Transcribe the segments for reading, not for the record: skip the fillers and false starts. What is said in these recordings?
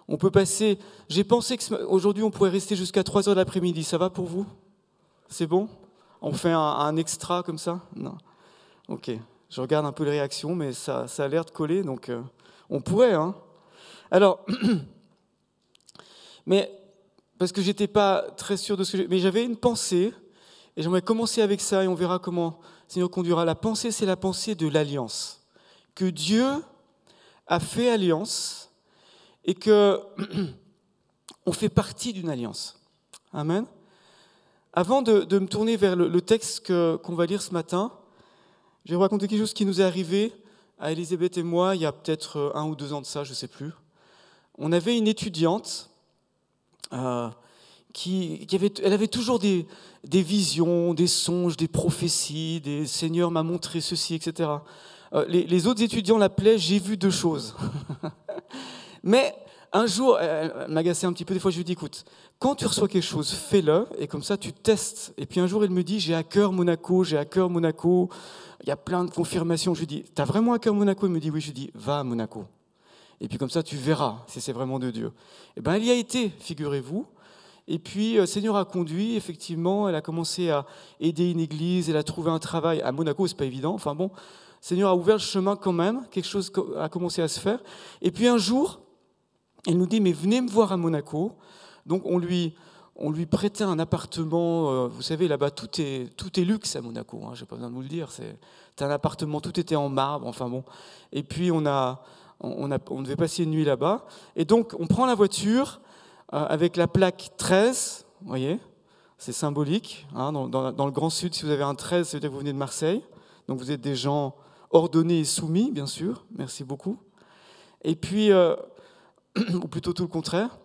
On peut passer... J'ai pensé qu'aujourd'hui, on pourrait rester jusqu'à 3 heures de l'après-midi. Ça va pour vous? C'est bon? On fait un extra comme ça? Non. Ok. Je regarde un peu les réactions, mais ça a l'air de coller, donc on pourrait, hein. Alors, mais parce que j'étais pas très sûr de ce que mais j'avais une pensée, et j'aimerais commencer avec ça, et on verra comment le Seigneur conduira. La pensée, c'est la pensée de l'alliance. Que Dieu a fait alliance, et que on fait partie d'une alliance. Amen. Avant de me tourner vers le texte qu'on va lire ce matin, je vais vous raconter quelque chose qui nous est arrivé à Elisabeth et moi il y a peut-être 1 ou 2 ans de ça, je ne sais plus. On avait une étudiante elle avait toujours des visions, des songes, des prophéties, des Seigneur m'a montré ceci, etc. Les autres étudiants l'appelaient « j'ai vu 2 choses ». Mais un jour, elle m'agaçait un petit peu, des fois je lui dis « écoute, quand tu reçois quelque chose, fais-le, et comme ça tu testes ». Et puis un jour, elle me dit « j'ai à cœur Monaco, j'ai à cœur Monaco ». Il y a plein de confirmations. Je lui dis, t'as vraiment à cœur Monaco? Il me dit, oui. Je lui dis, va à Monaco. Et puis comme ça, tu verras si c'est vraiment de Dieu. Et bien, elle y a été, figurez-vous. Et puis, le Seigneur a conduit, effectivement. Elle a commencé à aider une église. Elle a trouvé un travail. À Monaco, c'est pas évident. Enfin bon, le Seigneur a ouvert le chemin quand même. Quelque chose a commencé à se faire. Et puis un jour, elle nous dit, mais venez me voir à Monaco. Donc, on lui prêtait un appartement, vous savez, là-bas, tout est luxe à Monaco, hein, je n'ai pas besoin de vous le dire, c'est un appartement, tout était en marbre, enfin bon. Et puis, on devait passer une nuit là-bas. Et donc, on prend la voiture avec la plaque 13, vous voyez, c'est symbolique, hein, dans le Grand Sud, si vous avez un 13, ça veut dire que vous venez de Marseille. Donc, vous êtes des gens ordonnés et soumis, bien sûr, merci beaucoup. Et puis, ou plutôt tout le contraire.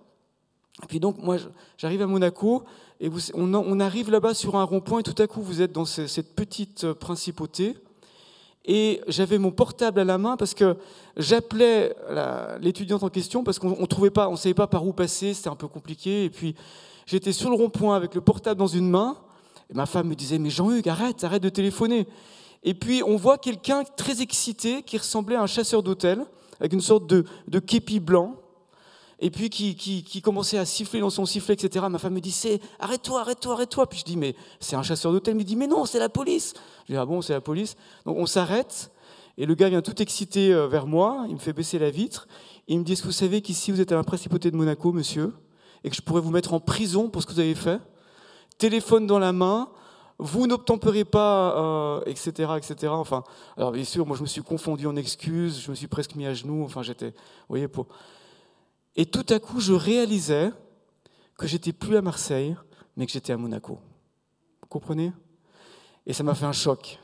Et puis donc, moi, j'arrive à Monaco, et on arrive là-bas sur un rond-point, et tout à coup, vous êtes dans cette petite principauté, et j'avais mon portable à la main, parce que j'appelais l'étudiante en question, parce qu'on ne savait pas par où passer, c'était un peu compliqué, et puis j'étais sur le rond-point avec le portable dans une main, et ma femme me disait « mais Jean-Hugues, arrête de téléphoner ». Et puis on voit quelqu'un très excité, qui ressemblait à un chasseur d'hôtel, avec une sorte de képi blanc, et puis qui commençait à siffler dans son sifflet, etc. Ma femme me dit, arrête-toi. Puis je dis, mais c'est un chasseur d'hôtel. Il me dit, mais non, c'est la police. Je dis, ah bon, c'est la police. Donc on s'arrête, et le gars vient tout excité vers moi, il me fait baisser la vitre, il me dit, est-ce que vous savez qu'ici vous êtes à la principauté de Monaco, monsieur, et que je pourrais vous mettre en prison pour ce que vous avez fait? Téléphone dans la main, vous n'obtempérez pas, etc., etc. Enfin, alors bien sûr, moi je me suis confondu en excuses, je me suis presque mis à genoux, enfin j'étais, vous voyez, Et tout à coup, je réalisais que j'étais plus à Marseille, mais que j'étais à Monaco. Vous comprenez? Et ça m'a fait un choc.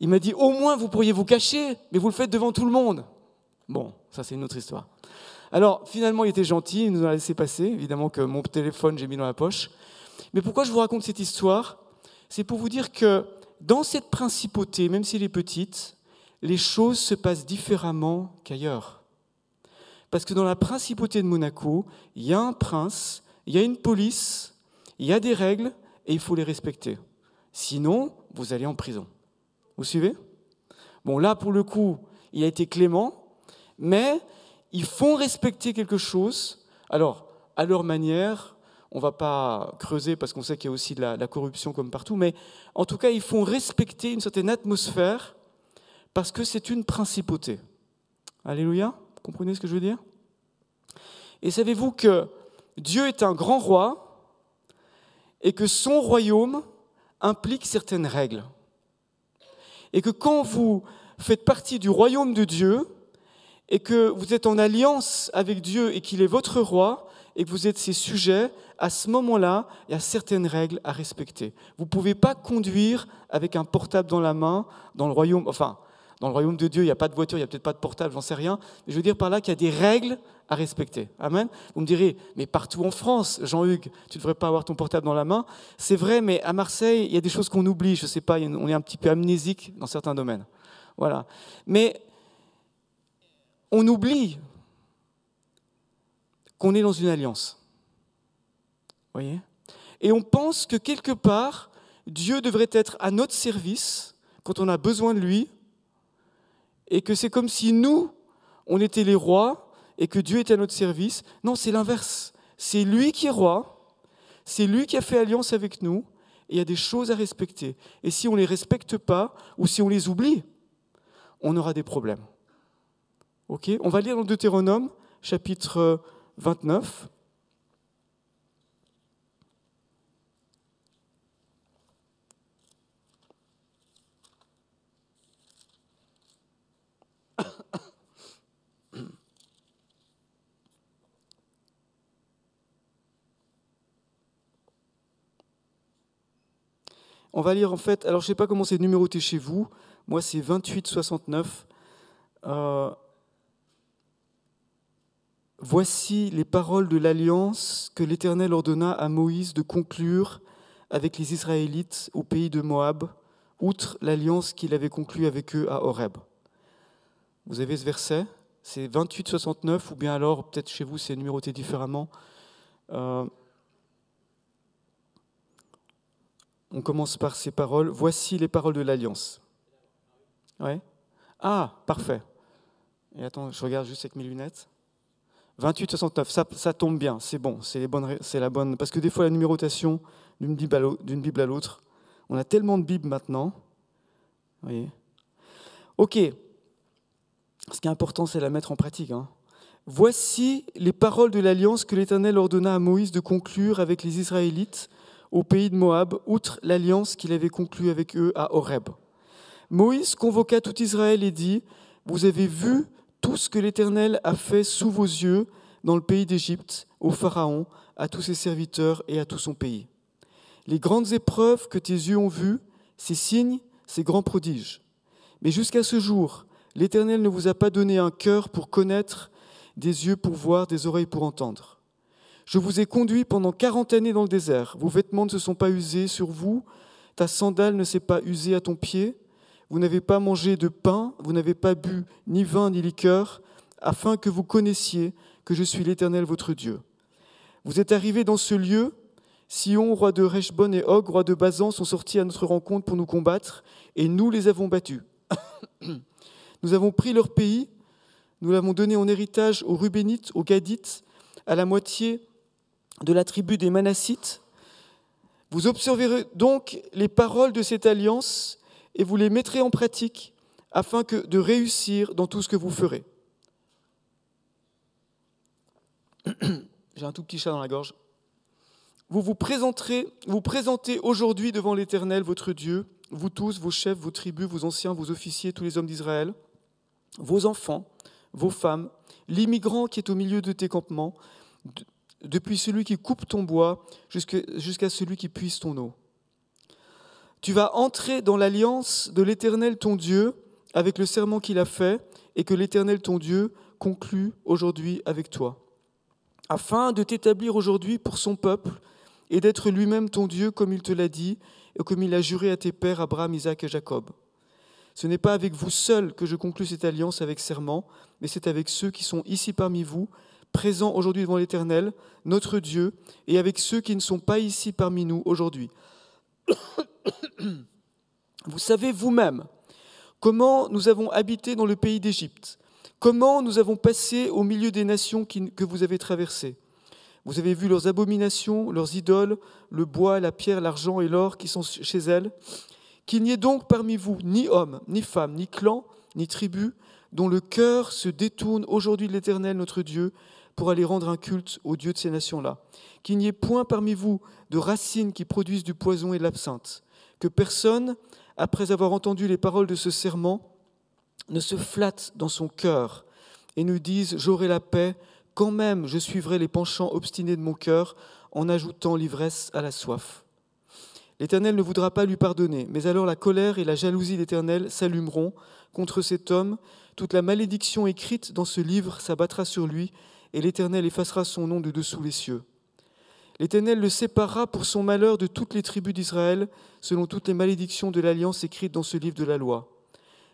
Il m'a dit, au moins vous pourriez vous cacher, mais vous le faites devant tout le monde. Bon, ça c'est une autre histoire. Alors, finalement, il était gentil, il nous a laissé passer. Évidemment que mon téléphone, j'ai mis dans la poche. Mais pourquoi je vous raconte cette histoire? C'est pour vous dire que dans cette principauté, même si elle est petite, les choses se passent différemment qu'ailleurs. Parce que dans la principauté de Monaco, il y a un prince, il y a une police, il y a des règles et il faut les respecter. Sinon, vous allez en prison. Vous suivez? Bon, là, pour le coup, il a été clément, mais ils font respecter quelque chose. Alors, à leur manière, on ne va pas creuser parce qu'on sait qu'il y a aussi de la corruption comme partout, mais en tout cas, ils font respecter une certaine atmosphère parce que c'est une principauté. Alléluia. Vous comprenez ce que je veux dire? Et savez-vous que Dieu est un grand roi et que son royaume implique certaines règles. Et que quand vous faites partie du royaume de Dieu et que vous êtes en alliance avec Dieu et qu'il est votre roi et que vous êtes ses sujets, à ce moment-là, il y a certaines règles à respecter. Vous ne pouvez pas conduire avec un portable dans la main dans le royaume, dans le royaume de Dieu, il n'y a pas de voiture, il n'y a peut-être pas de portable, j'en sais rien. Mais je veux dire par là qu'il y a des règles à respecter. Amen. Vous me direz, mais partout en France, Jean-Hugues, tu ne devrais pas avoir ton portable dans la main. C'est vrai, mais à Marseille, il y a des choses qu'on oublie. Je ne sais pas, on est un petit peu amnésique dans certains domaines. Voilà. Mais on oublie qu'on est dans une alliance. Vous voyez ? Et on pense que quelque part, Dieu devrait être à notre service quand on a besoin de lui, et que c'est comme si nous, on était les rois, et que Dieu est à notre service. Non, c'est l'inverse. C'est lui qui est roi, c'est lui qui a fait alliance avec nous, et il y a des choses à respecter. Et si on ne les respecte pas, ou si on les oublie, on aura des problèmes. Ok ? On va lire dans Deutéronome, chapitre 29. On va lire en fait, alors je ne sais pas comment c'est numéroté chez vous, moi c'est 2869. Voici les paroles de l'alliance que l'Éternel ordonna à Moïse de conclure avec les Israélites au pays de Moab, outre l'alliance qu'il avait conclue avec eux à Horeb. Vous avez ce verset, c'est 2869, ou bien alors peut-être chez vous c'est numéroté différemment. On commence par ces paroles. Voici les paroles de l'Alliance. Ouais. Ah, parfait. Et attends, je regarde juste avec mes lunettes. 28-69, ça tombe bien, c'est bon, c'est la bonne. Parce que des fois, la numérotation d'une Bible à l'autre, on a tellement de Bibles maintenant. Vous voyez. Ok. Ce qui est important, c'est la mettre en pratique. Voici les paroles de l'Alliance que l'Éternel ordonna à Moïse de conclure avec les Israélites au pays de Moab, outre l'alliance qu'il avait conclue avec eux à Horeb. Moïse convoqua tout Israël et dit : vous avez vu tout ce que l'Éternel a fait sous vos yeux dans le pays d'Égypte, au Pharaon, à tous ses serviteurs et à tout son pays. Les grandes épreuves que tes yeux ont vues, ces signes, ces grands prodiges. Mais jusqu'à ce jour, l'Éternel ne vous a pas donné un cœur pour connaître, des yeux pour voir, des oreilles pour entendre. Je vous ai conduit pendant 40 années dans le désert. Vos vêtements ne se sont pas usés sur vous, ta sandale ne s'est pas usée à ton pied. Vous n'avez pas mangé de pain, vous n'avez pas bu ni vin ni liqueur, afin que vous connaissiez que je suis l'Éternel votre Dieu. Vous êtes arrivés dans ce lieu, Sihon, roi de Heshbon, et Og, roi de Basan, sont sortis à notre rencontre pour nous combattre, et nous les avons battus. Nous avons pris leur pays, nous l'avons donné en héritage aux Rubénites, aux Gadites, à la moitié de la tribu des Manassites. Vous observerez donc les paroles de cette alliance et vous les mettrez en pratique afin de réussir dans tout ce que vous ferez. J'ai un tout petit chat dans la gorge. Vous présentez aujourd'hui devant l'Éternel, votre Dieu, vous tous, vos chefs, vos tribus, vos anciens, vos officiers, tous les hommes d'Israël, vos enfants, vos femmes, l'immigrant qui est au milieu de tes campements, depuis celui qui coupe ton bois jusqu'à celui qui puise ton eau. Tu vas entrer dans l'alliance de l'Éternel ton Dieu avec le serment qu'il a fait et que l'Éternel ton Dieu conclut aujourd'hui avec toi, afin de t'établir aujourd'hui pour son peuple et d'être lui-même ton Dieu comme il te l'a dit et comme il a juré à tes pères Abraham, Isaac et Jacob. Ce n'est pas avec vous seuls que je conclus cette alliance avec serment, mais c'est avec ceux qui sont ici parmi vous, présents aujourd'hui devant l'Éternel, notre Dieu, et avec ceux qui ne sont pas ici parmi nous aujourd'hui. Vous savez vous-même comment nous avons habité dans le pays d'Égypte, comment nous avons passé au milieu des nations que vous avez traversées. Vous avez vu leurs abominations, leurs idoles, le bois, la pierre, l'argent et l'or qui sont chez elles. Qu'il n'y ait donc parmi vous ni homme, ni femme, ni clan, ni tribu, dont le cœur se détourne aujourd'hui de l'Éternel notre Dieu pour aller rendre un culte au Dieu de ces nations-là. Qu'il n'y ait point parmi vous de racines qui produisent du poison et de l'absinthe. Que personne, après avoir entendu les paroles de ce serment, ne se flatte dans son cœur et ne dise « j'aurai la paix », quand même je suivrai les penchants obstinés de mon cœur en ajoutant l'ivresse à la soif. L'Éternel ne voudra pas lui pardonner, mais alors la colère et la jalousie d'Éternel s'allumeront contre cet homme. Toute la malédiction écrite dans ce livre s'abattra sur lui, et l'Éternel effacera son nom de dessous les cieux. L'Éternel le séparera pour son malheur de toutes les tribus d'Israël, selon toutes les malédictions de l'alliance écrite dans ce livre de la loi.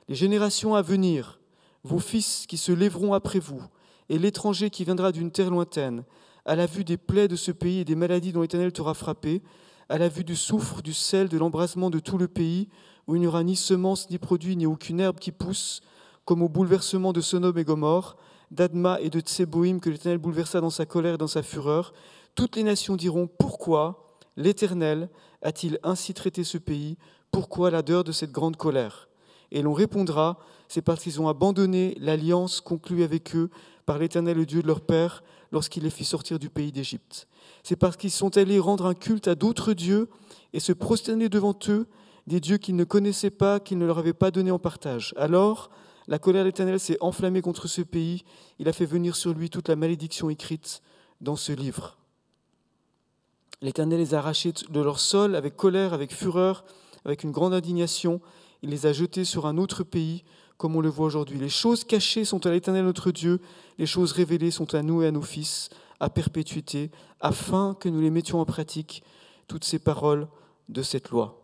Les générations à venir, vos fils qui se lèveront après vous, et l'étranger qui viendra d'une terre lointaine, à la vue des plaies de ce pays et des maladies dont l'Éternel t'aura frappé, à la vue du soufre, du sel, de l'embrasement de tout le pays, où il n'y aura ni semence, ni produit, ni aucune herbe qui pousse, comme au bouleversement de Sodome et Gomorrhe, d'Adma et de Tseboïm que l'Éternel bouleversa dans sa colère et dans sa fureur. Toutes les nations diront, pourquoi l'Éternel a-t-il ainsi traité ce pays? Pourquoi l'ardeur de cette grande colère? Et l'on répondra, c'est parce qu'ils ont abandonné l'alliance conclue avec eux par l'Éternel, le Dieu de leur père, lorsqu'il les fit sortir du pays d'Égypte. C'est parce qu'ils sont allés rendre un culte à d'autres dieux et se prosterner devant eux, des dieux qu'ils ne connaissaient pas, qu'ils ne leur avaient pas donnés en partage. Alors, la colère de l'Éternel s'est enflammée contre ce pays. Il a fait venir sur lui toute la malédiction écrite dans ce livre. L'Éternel les a arrachés de leur sol avec colère, avec fureur, avec une grande indignation. Il les a jetés sur un autre pays, comme on le voit aujourd'hui. Les choses cachées sont à l'Éternel notre Dieu, les choses révélées sont à nous et à nos fils, à perpétuité, afin que nous les mettions en pratique, toutes ces paroles de cette loi.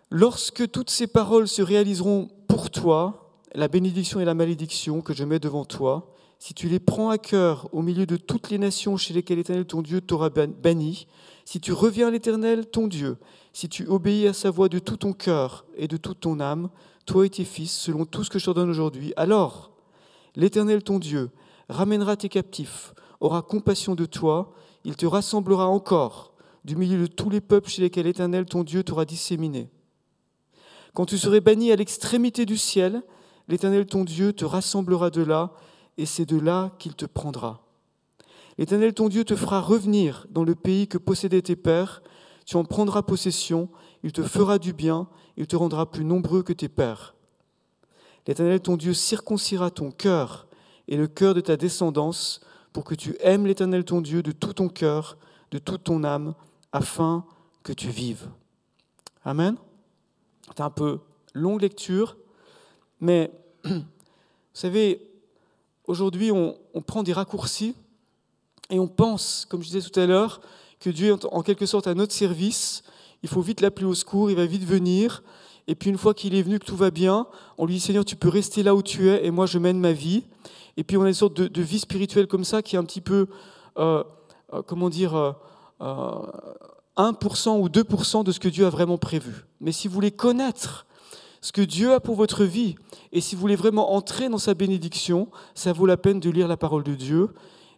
Lorsque toutes ces paroles se réaliseront pour toi, la bénédiction et la malédiction que je mets devant toi, si tu les prends à cœur au milieu de toutes les nations chez lesquelles l'Éternel ton Dieu t'aura banni, si tu reviens à l'Éternel ton Dieu, si tu obéis à sa voix de tout ton cœur et de toute ton âme, toi et tes fils, selon tout ce que je t'ordonne aujourd'hui, alors l'Éternel ton Dieu ramènera tes captifs, aura compassion de toi, il te rassemblera encore du milieu de tous les peuples chez lesquels l'Éternel ton Dieu t'aura disséminé. Quand tu serais banni à l'extrémité du ciel, l'Éternel ton Dieu te rassemblera de là, et c'est de là qu'il te prendra. L'Éternel ton Dieu te fera revenir dans le pays que possédaient tes pères, tu en prendras possession, il te fera du bien, il te rendra plus nombreux que tes pères. L'Éternel ton Dieu circoncira ton cœur et le cœur de ta descendance pour que tu aimes l'Éternel ton Dieu de tout ton cœur, de toute ton âme, afin que tu vives. Amen. C'est un peu longue lecture, mais vous savez, aujourd'hui on prend des raccourcis et on pense, comme je disais tout à l'heure, que Dieu est en quelque sorte à notre service. Il faut vite l'appeler au secours, il va vite venir. Et puis une fois qu'il est venu, que tout va bien, on lui dit « Seigneur, tu peux rester là où tu es et moi je mène ma vie ». Et puis on a une sorte de vie spirituelle comme ça qui est un petit peu, 1% ou 2% de ce que Dieu a vraiment prévu. Mais si vous voulez connaître ce que Dieu a pour votre vie et si vous voulez vraiment entrer dans sa bénédiction, ça vaut la peine de lire la parole de Dieu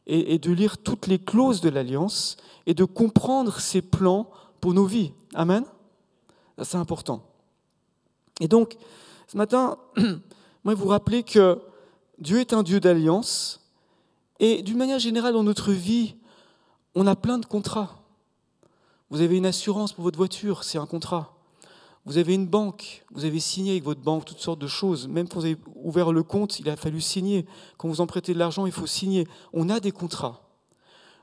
et de lire toutes les clauses de l'Alliance et de comprendre ses plans pour nos vies. Amen. C'est important. Et donc, ce matin, moi, vous rappelez que Dieu est un Dieu d'alliance et d'une manière générale, dans notre vie, on a plein de contrats. Vous avez une assurance pour votre voiture, c'est un contrat. Vous avez une banque, vous avez signé avec votre banque toutes sortes de choses. Même quand vous avez ouvert le compte, il a fallu signer. Quand vous empruntez de l'argent, il faut signer. On a des contrats.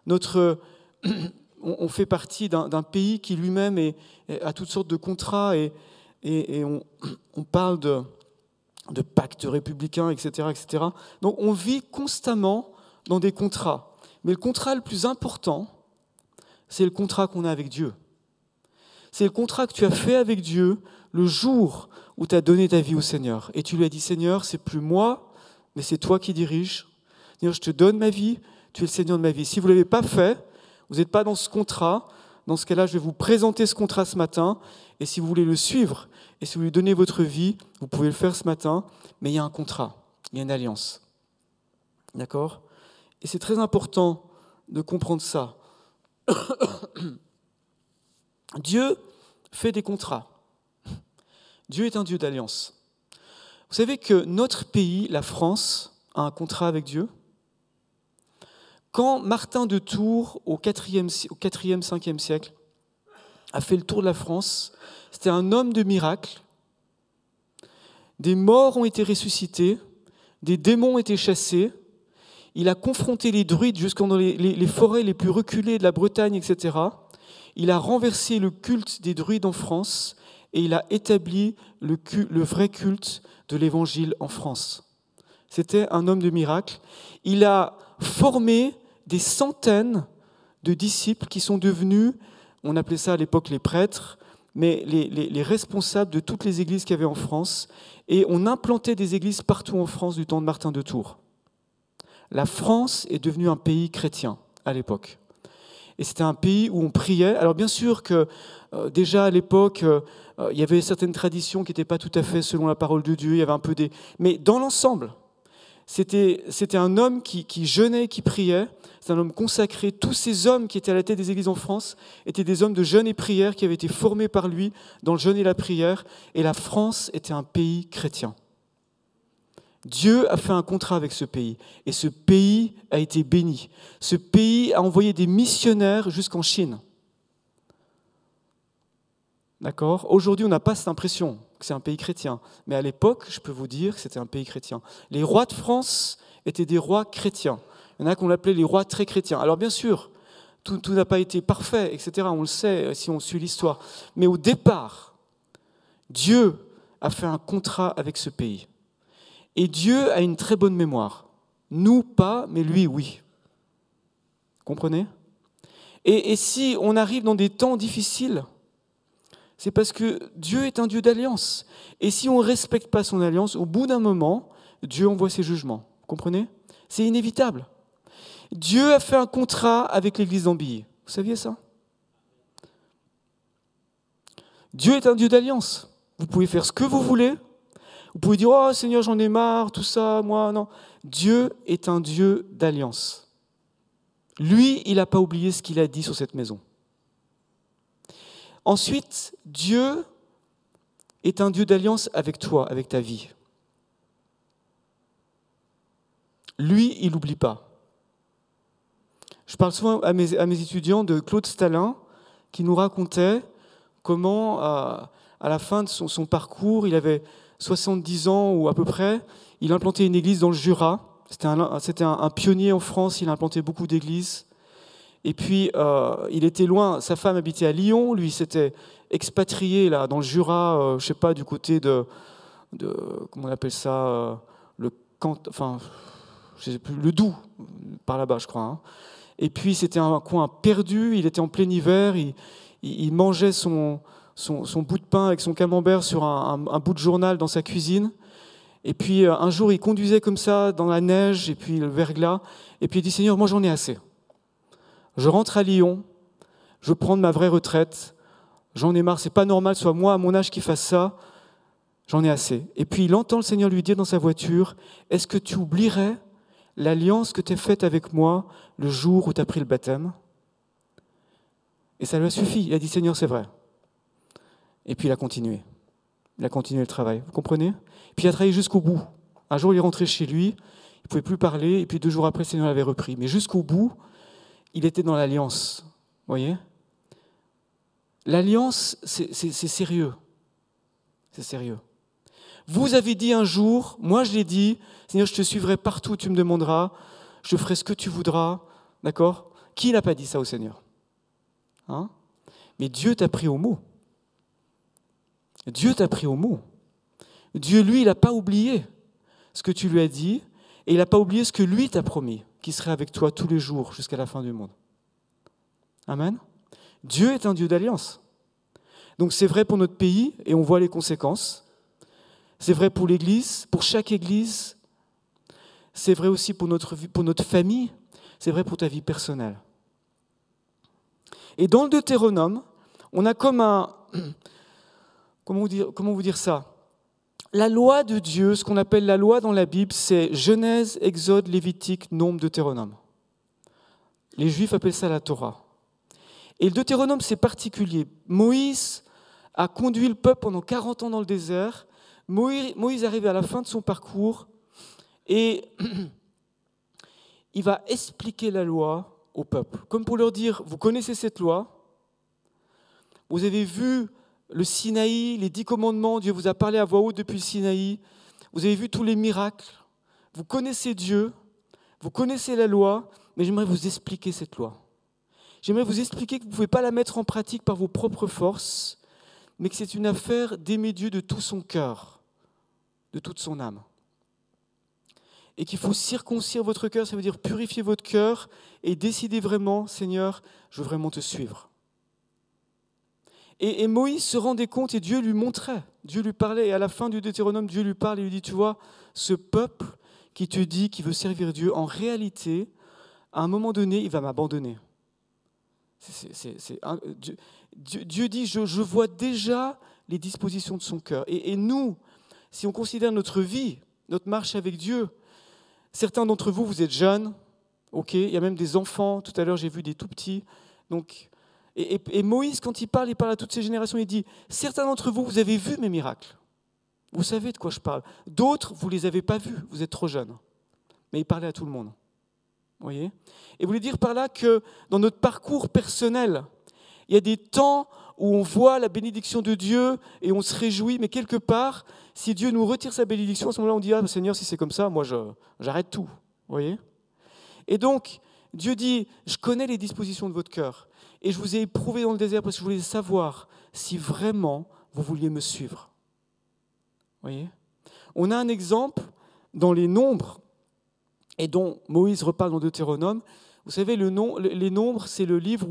On fait partie d'un pays qui lui-même a toutes sortes de contrats et on parle de pactes républicains, etc., etc. Donc on vit constamment dans des contrats. Mais le contrat le plus important, c'est le contrat qu'on a avec Dieu. C'est le contrat que tu as fait avec Dieu le jour où tu as donné ta vie au Seigneur. Et tu lui as dit, Seigneur, c'est plus moi, mais c'est toi qui diriges. Seigneur, je te donne ma vie, tu es le Seigneur de ma vie. Si vous ne l'avez pas fait, vous n'êtes pas dans ce contrat. Dans ce cas-là, je vais vous présenter ce contrat ce matin. Et si vous voulez le suivre, et si vous lui donnez votre vie, vous pouvez le faire ce matin. Mais il y a un contrat, il y a une alliance. D'accord ? Et c'est très important de comprendre ça. Dieu fait des contrats. Dieu est un Dieu d'alliance. Vous savez que notre pays, la France, a un contrat avec Dieu. Quand Martin de Tours, au 4e, 5e siècle, a fait le tour de la France, c'était un homme de miracle. Des morts ont été ressuscités, des démons ont été chassés. Il a confronté les druides jusqu'en dans les forêts les plus reculées de la Bretagne, etc. Il a renversé le culte des druides en France et il a établi le vrai culte de l'Évangile en France. C'était un homme de miracle. Il a formé des centaines de disciples qui sont devenus, on appelait ça à l'époque les prêtres, mais les responsables de toutes les églises qu'il y avait en France. Et on implantait des églises partout en France du temps de Martin de Tours. La France est devenue un pays chrétien à l'époque. Et c'était un pays où on priait. Alors bien sûr que déjà à l'époque, il y avait certaines traditions qui n'étaient pas tout à fait selon la parole de Dieu. Il y avait un peu des... Mais dans l'ensemble, C'était un homme qui jeûnait, qui priait. C'est un homme consacré. Tous ces hommes qui étaient à la tête des églises en France étaient des hommes de jeûne et prière qui avaient été formés par lui dans le jeûne et la prière. Et la France était un pays chrétien. Dieu a fait un contrat avec ce pays. Et ce pays a été béni. Ce pays a envoyé des missionnaires jusqu'en Chine. D'accord ? Aujourd'hui, on n'a pas cette impression que c'est un pays chrétien. Mais à l'époque, je peux vous dire que c'était un pays chrétien. Les rois de France étaient des rois chrétiens. Il y en a qu'on appelait les rois très chrétiens. Alors bien sûr, tout n'a pas été parfait, etc. On le sait si on suit l'histoire. Mais au départ, Dieu a fait un contrat avec ce pays. Et Dieu a une très bonne mémoire. Nous, pas, mais lui, oui. Comprenez ? Et si on arrive dans des temps difficiles, c'est parce que Dieu est un Dieu d'alliance. Et si on ne respecte pas son alliance, au bout d'un moment, Dieu envoie ses jugements. Vous comprenez ? C'est inévitable. Dieu a fait un contrat avec l'église d'Ambilly. Vous saviez ça ? Dieu est un Dieu d'alliance. Vous pouvez faire ce que vous voulez. Vous pouvez dire « Oh Seigneur, j'en ai marre, tout ça, moi, non. » Dieu est un Dieu d'alliance. Lui, il n'a pas oublié ce qu'il a dit sur cette maison. Ensuite, Dieu est un Dieu d'alliance avec toi, avec ta vie. Lui, il n'oublie pas. Je parle souvent à mes étudiants de Claude Stalin, qui nous racontait comment, à la fin de son parcours, il avait 70 ans ou à peu près, il a implanté une église dans le Jura. C'était un pionnier en France, il a implanté beaucoup d'églises. Et puis, il était loin, sa femme habitait à Lyon, lui s'était expatrié là, dans le Jura, je ne sais pas, du côté de comment on appelle ça, le Doubs, par là-bas, je crois. Hein. Et puis, c'était un coin perdu, il était en plein hiver, il mangeait son bout de pain avec son camembert sur un bout de journal dans sa cuisine. Et puis, un jour, il conduisait comme ça dans la neige et puis le verglas. Et puis, il dit « Seigneur, moi, j'en ai assez. Je rentre à Lyon, je veux prendre ma vraie retraite. J'en ai marre, c'est pas normal, soit moi, à mon âge, qui fasse ça. J'en ai assez. » Et puis, il entend le Seigneur lui dire dans sa voiture « Est-ce que tu oublierais l'alliance que tu as faite avec moi le jour où tu as pris le baptême ?» Et ça lui a suffi. Il a dit « Seigneur, c'est vrai. » Et puis il a continué. Il a continué le travail. Vous comprenez ? Puis il a travaillé jusqu'au bout. Un jour, il est rentré chez lui, il ne pouvait plus parler, et puis 2 jours après, le Seigneur l'avait repris. Mais jusqu'au bout, il était dans l'alliance. Vous voyez ? L'alliance, c'est sérieux. C'est sérieux. Vous avez dit un jour, moi je l'ai dit, Seigneur, je te suivrai partout où tu me demanderas, je ferai ce que tu voudras. D'accord ? Qui n'a pas dit ça au Seigneur ? Hein ? Mais Dieu t'a pris au mot. Dieu t'a pris au mot. Dieu, lui, il n'a pas oublié ce que tu lui as dit et il n'a pas oublié ce que lui t'a promis, qu'il serait avec toi tous les jours jusqu'à la fin du monde. Amen. Dieu est un Dieu d'alliance. Donc c'est vrai pour notre pays et on voit les conséquences. C'est vrai pour l'Église, pour chaque Église. C'est vrai aussi pour notre famille. C'est vrai pour ta vie personnelle. Et dans le Deutéronome, on a comme un... Comment vous dire ça ? La loi de Dieu, ce qu'on appelle la loi dans la Bible, c'est Genèse, Exode, Lévitique, Nombre, Deutéronome. Les Juifs appellent ça la Torah. Et le Deutéronome, c'est particulier. Moïse a conduit le peuple pendant 40 ans dans le désert. Moïse arrive à la fin de son parcours et il va expliquer la loi au peuple. Comme pour leur dire, vous connaissez cette loi, vous avez vu le Sinaï, les 10 commandements, Dieu vous a parlé à voix haute depuis le Sinaï. Vous avez vu tous les miracles. Vous connaissez Dieu, vous connaissez la loi, mais j'aimerais vous expliquer cette loi. J'aimerais vous expliquer que vous ne pouvez pas la mettre en pratique par vos propres forces, mais que c'est une affaire d'aimer Dieu de tout son cœur, de toute son âme. Et qu'il faut circoncire votre cœur, ça veut dire purifier votre cœur et décider vraiment, Seigneur, je veux vraiment te suivre. Et Moïse se rendait compte et Dieu lui montrait, Dieu lui parlait. Et à la fin du Deutéronome, Dieu lui parle et lui dit, tu vois, ce peuple qui te dit qu'il veut servir Dieu, en réalité, à un moment donné, il va m'abandonner. Dieu dit, je vois déjà les dispositions de son cœur. Et nous, si on considère notre vie, notre marche avec Dieu, Certains d'entre vous, vous êtes jeunes, ok, il y a même des enfants, tout à l'heure j'ai vu des tout petits. Donc, et Moïse, quand il parle à toutes ces générations, il dit, certains d'entre vous, vous avez vu mes miracles. Vous savez de quoi je parle. D'autres, vous ne les avez pas vus, vous êtes trop jeunes. Mais il parlait à tout le monde. Vous voyez ? Et vous voulez dire par là que dans notre parcours personnel, il y a des temps où on voit la bénédiction de Dieu et on se réjouit, mais quelque part, si Dieu nous retire sa bénédiction, à ce moment-là, on dit « Ah, Seigneur, si c'est comme ça, moi, j'arrête tout. » Vous voyez ? Et donc, Dieu dit « Je connais les dispositions de votre cœur et je vous ai éprouvé dans le désert parce que je voulais savoir si vraiment vous vouliez me suivre. » Vous voyez ? On a un exemple dans les Nombres et dont Moïse reparle dans Deutéronome. Vous savez, les Nombres, c'est le livre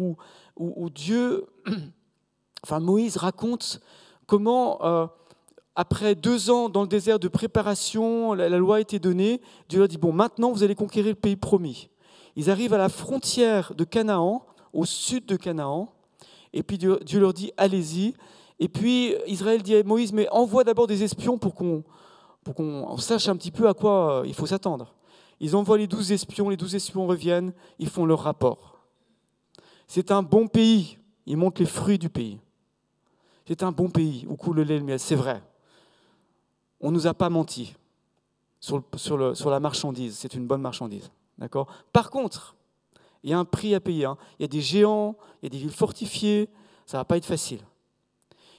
où Dieu, enfin Moïse raconte comment, après 2 ans dans le désert de préparation, la loi a été donnée, Dieu leur dit, bon, maintenant vous allez conquérir le pays promis. Ils arrivent à la frontière de Canaan, au sud de Canaan, et puis Dieu leur dit, allez-y. Et puis Israël dit à Moïse, mais envoie d'abord des espions pour qu'on sache un petit peu à quoi il faut s'attendre. Ils envoient les 12 espions reviennent, ils font leur rapport. C'est un bon pays, ils montrent les fruits du pays. C'est un bon pays où coule le lait et le miel, c'est vrai. On ne nous a pas menti sur la marchandise, c'est une bonne marchandise. D'accord ? Par contre, il y a un prix à payer. Il y a des géants, il y a des villes fortifiées, ça ne va pas être facile.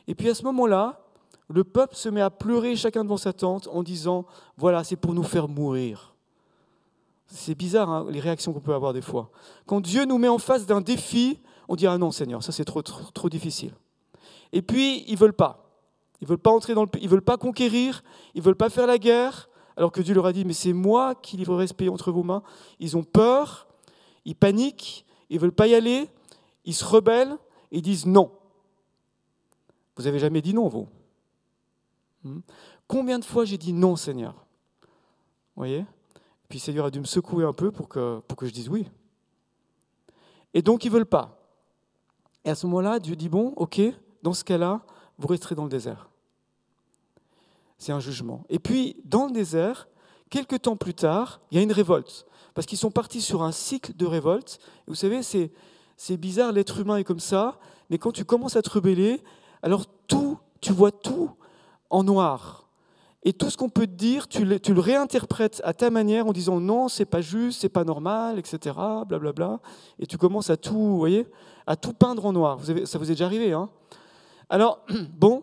Et puis à ce moment-là, le peuple se met à pleurer chacun devant sa tente en disant « Voilà, c'est pour nous faire mourir ». C'est bizarre, les réactions qu'on peut avoir des fois. Quand Dieu nous met en face d'un défi, on dit « Ah non, Seigneur, ça c'est trop difficile ». Et puis, ils ne veulent pas. Ils ne veulent pas entrer dans le pays, ils ne veulent pas conquérir, ils ne veulent pas faire la guerre, alors que Dieu leur a dit « Mais c'est moi qui livrerai ce pays entre vos mains ». Ils ont peur, ils paniquent, ils ne veulent pas y aller, ils se rebellent et ils disent « Non ». Vous n'avez jamais dit non, vous ? Combien de fois j'ai dit non, Seigneur ? Vous voyez ? Puis le Seigneur a dû me secouer un peu pour que je dise oui. Et donc, ils ne veulent pas. Et à ce moment-là, Dieu dit, bon, ok, dans ce cas-là, vous resterez dans le désert. C'est un jugement. Et puis, dans le désert, quelques temps plus tard, il y a une révolte. Parce qu'ils sont partis sur un cycle de révolte. Et vous savez, c'est bizarre, l'être humain est comme ça, mais quand tu commences à te rebeller, alors tu vois tout en noir. Et tout ce qu'on peut te dire, tu le réinterprètes à ta manière en disant non, c'est pas juste, c'est pas normal, etc. Blablabla. Et tu commences à tout, vous voyez, à tout peindre en noir. Ça vous est déjà arrivé, hein ? Alors, bon,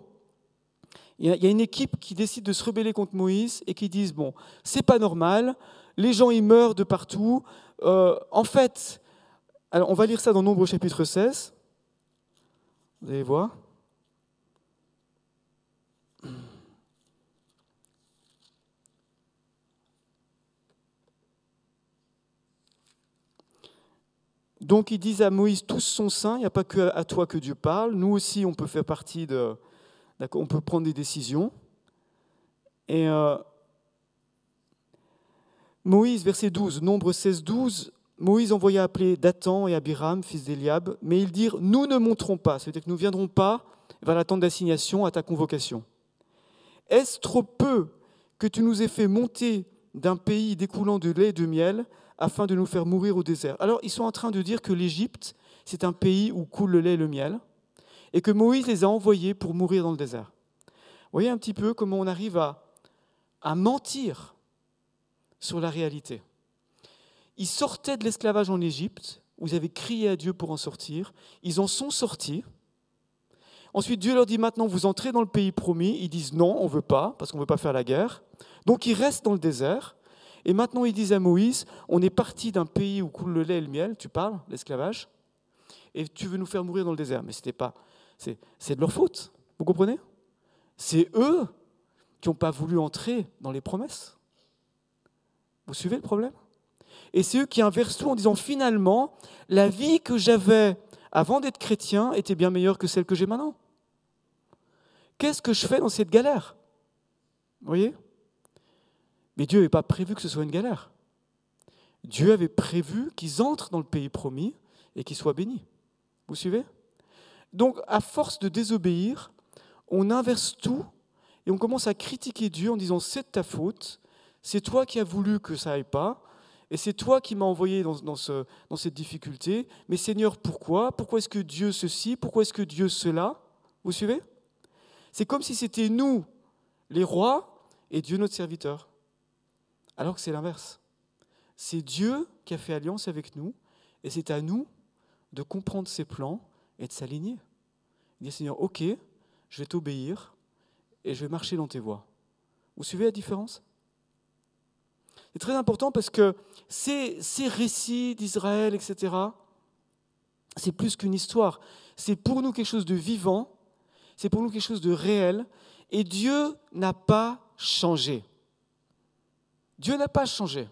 il y a une équipe qui décide de se rebeller contre Moïse et qui disent bon, c'est pas normal, les gens ils meurent de partout. En fait, alors on va lire ça dans Nombres chapitre 16. Vous allez voir. Donc ils disent à Moïse, tous sont saints, il n'y a pas que à toi que Dieu parle, nous aussi on peut faire partie on peut prendre des décisions. Et Moïse, verset 12, Nombre 16, 12, Moïse envoya appeler Dathan et Abiram, fils d'Éliab, mais ils dirent, nous ne monterons pas, c'est-à-dire que nous ne viendrons pas vers la tente d'assignation à ta convocation. Est-ce trop peu que tu nous aies fait monter d'un pays découlant de lait et de miel afin de nous faire mourir au désert? Alors, ils sont en train de dire que l'Égypte, c'est un pays où coule le lait et le miel, et que Moïse les a envoyés pour mourir dans le désert. Vous voyez un petit peu comment on arrive à mentir sur la réalité. Ils sortaient de l'esclavage en Égypte, où ils avaient crié à Dieu pour en sortir. Ils en sont sortis. Ensuite, Dieu leur dit maintenant, vous entrez dans le pays promis. Ils disent non, on ne veut pas, parce qu'on ne veut pas faire la guerre. Donc, ils restent dans le désert. Et maintenant, ils disent à Moïse, on est parti d'un pays où coule le lait et le miel, tu parles, l'esclavage, et tu veux nous faire mourir dans le désert. Mais c'était pas, c'est de leur faute, vous comprenez ? C'est eux qui n'ont pas voulu entrer dans les promesses. Vous suivez le problème ? Et c'est eux qui inversent tout en disant, finalement, la vie que j'avais avant d'être chrétien était bien meilleure que celle que j'ai maintenant. Qu'est-ce que je fais dans cette galère ? Vous voyez ? Mais Dieu n'avait pas prévu que ce soit une galère. Dieu avait prévu qu'ils entrent dans le pays promis et qu'ils soient bénis. Vous suivez ? Donc, à force de désobéir, on inverse tout et on commence à critiquer Dieu en disant « c'est de ta faute, C'est toi qui as voulu que ça aille pas, et c'est toi qui m'as envoyé dans cette difficulté. Mais Seigneur, pourquoi? Pourquoi est-ce que Dieu ceci? Pourquoi est-ce que Dieu cela? Vous suivez? C'est comme si c'était nous, les rois, et Dieu notre serviteur. Alors que c'est l'inverse. C'est Dieu qui a fait alliance avec nous, et c'est à nous de comprendre ses plans et de s'aligner. Dire, Seigneur, ok, je vais t'obéir, et je vais marcher dans tes voies. Vous suivez la différence? C'est très important parce que ces récits d'Israël, etc., c'est plus qu'une histoire. C'est pour nous quelque chose de vivant, c'est pour nous quelque chose de réel, et Dieu n'a pas changé. Dieu n'a pas changé.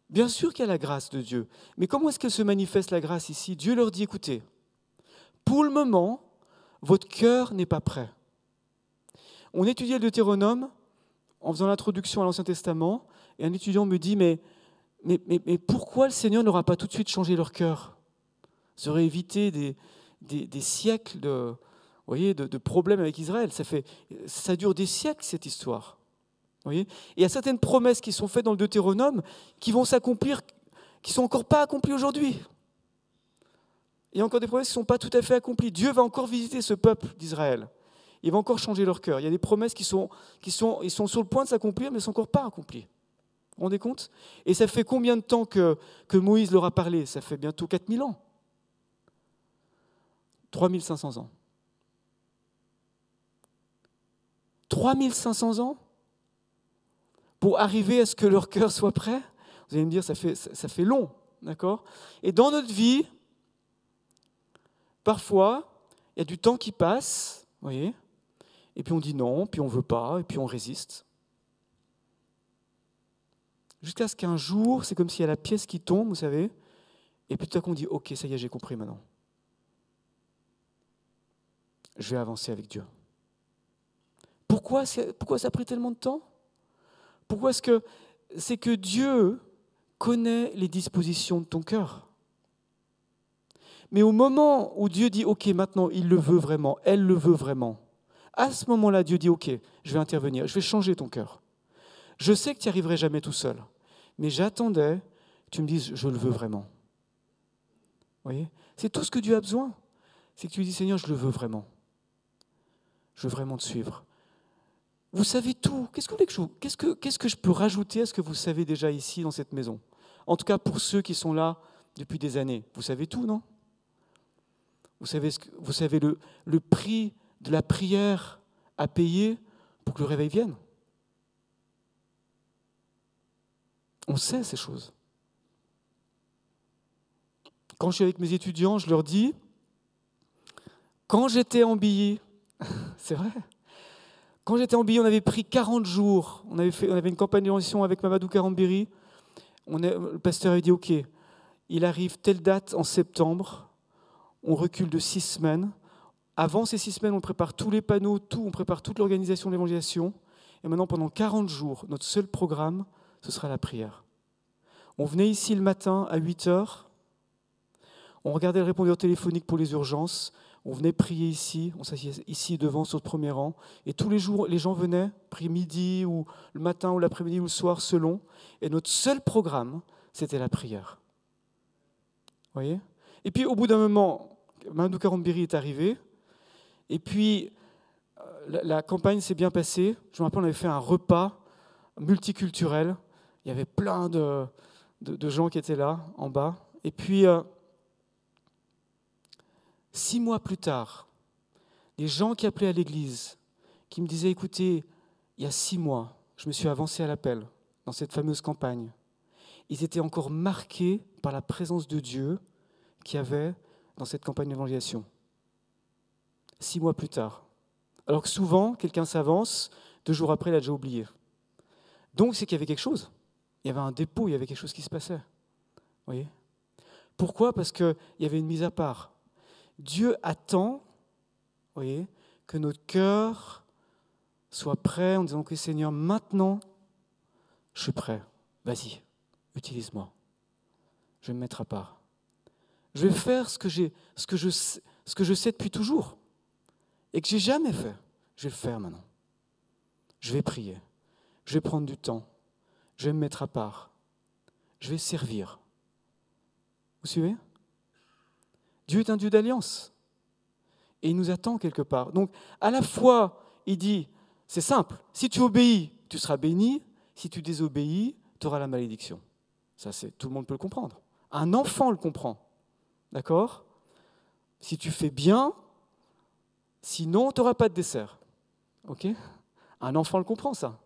Bien sûr qu'il y a la grâce de Dieu, mais comment est-ce qu'elle se manifeste la grâce ici? Dieu leur dit, écoutez, pour le moment, votre cœur n'est pas prêt. On étudiait le Deutéronome en faisant l'introduction à l'Ancien Testament, et un étudiant me dit, mais pourquoi le Seigneur n'aura pas tout de suite changé leur cœur? Ça aurait évité des siècles de problèmes avec Israël. Ça dure des siècles, cette histoire. Voyez, et il y a certaines promesses qui sont faites dans le Deutéronome qui vont s'accomplir, qui ne sont encore pas accomplies aujourd'hui. Il y a encore des promesses qui ne sont pas tout à fait accomplies. Dieu va encore visiter ce peuple d'Israël. Il va encore changer leur cœur. Il y a des promesses ils sont sur le point de s'accomplir, mais ne sont encore pas accomplies. Vous vous rendez compte? Et ça fait combien de temps que Moïse leur a parlé? Ça fait bientôt 4000 ans. 3500 ans. 3500 ans pour arriver à ce que leur cœur soit prêt? Vous allez me dire, ça fait long, d'accord? Et dans notre vie, parfois, il y a du temps qui passe, vous voyez, et puis on dit non, puis on ne veut pas, et puis on résiste. Jusqu'à ce qu'un jour, c'est comme s'il y a la pièce qui tombe, vous savez, et puis tout à coup on dit, ok, ça y est, j'ai compris maintenant. Je vais avancer avec Dieu. Pourquoi ça a pris tellement de temps? Pourquoi est-ce que c'est que Dieu connaît les dispositions de ton cœur? Mais au moment où Dieu dit, ok, maintenant il le veut vraiment, elle le veut vraiment, à ce moment-là, Dieu dit, ok, je vais intervenir, je vais changer ton cœur. Je sais que tu n'y arriverais jamais tout seul, mais j'attendais que tu me dises, je le veux vraiment. Vous voyez? C'est tout ce que Dieu a besoin. C'est que tu lui dis, Seigneur, je le veux vraiment. Je veux vraiment te suivre. Vous savez tout. Qu'est-ce que je peux rajouter à ce que vous savez déjà ici dans cette maison? En tout cas, pour ceux qui sont là depuis des années. Vous savez tout, non? Vous savez le prix de la prière à payer pour que le réveil vienne? On sait ces choses. Quand je suis avec mes étudiants, je leur dis, quand j'étais en Billy, c'est vrai, quand j'étais en Billy, on avait pris 40 jours, on avait une campagne d'évaluation avec Mamadou Karambiri, le pasteur avait dit, ok, il arrive telle date en septembre, on recule de 6 semaines, avant ces 6 semaines, on prépare tous les panneaux, on prépare toute l'organisation de l'évangélisation, et maintenant pendant 40 jours, notre seul programme, ce sera la prière. On venait ici le matin à 8h, on regardait le répondeur téléphonique pour les urgences, on venait prier ici, on s'assied ici devant sur le premier rang, et tous les jours, les gens venaient, prier midi, ou le matin, ou l'après-midi, ou le soir, selon, et notre seul programme, c'était la prière. Vous voyez? Et puis au bout d'un moment, Mamadou Karambiri est arrivé, et puis la campagne s'est bien passée. Je me rappelle, on avait fait un repas multiculturel, il y avait plein de gens qui étaient là, en bas, et puis 6 mois plus tard, des gens qui appelaient à l'église, qui me disaient, écoutez, il y a 6 mois, je me suis avancé à l'appel dans cette fameuse campagne. Ils étaient encore marqués par la présence de Dieu qu'il y avait dans cette campagne d'évangélisation. 6 mois plus tard. Alors que souvent, quelqu'un s'avance, 2 jours après, il a déjà oublié. Donc, c'est qu'il y avait quelque chose. Il y avait un dépôt, il y avait quelque chose qui se passait. Vous voyez? Pourquoi? Parce qu'il y avait une mise à part. Dieu attend, vous voyez, que notre cœur soit prêt en disant que Seigneur, maintenant, je suis prêt. Vas-y, utilise-moi. Je vais me mettre à part. Je vais faire ce que je sais depuis toujours et que j'ai jamais fait. Je vais le faire maintenant. Je vais prier. je vais prendre du temps, je vais me mettre à part, je vais servir. Vous suivez? Dieu est un Dieu d'alliance. Et il nous attend quelque part. Donc, à la fois, il dit, c'est simple, si tu obéis, tu seras béni, si tu désobéis, tu auras la malédiction. Ça, tout le monde peut le comprendre. Un enfant le comprend. D'accord? Si tu fais bien, sinon, tu n'auras pas de dessert. Ok? Un enfant le comprend, ça.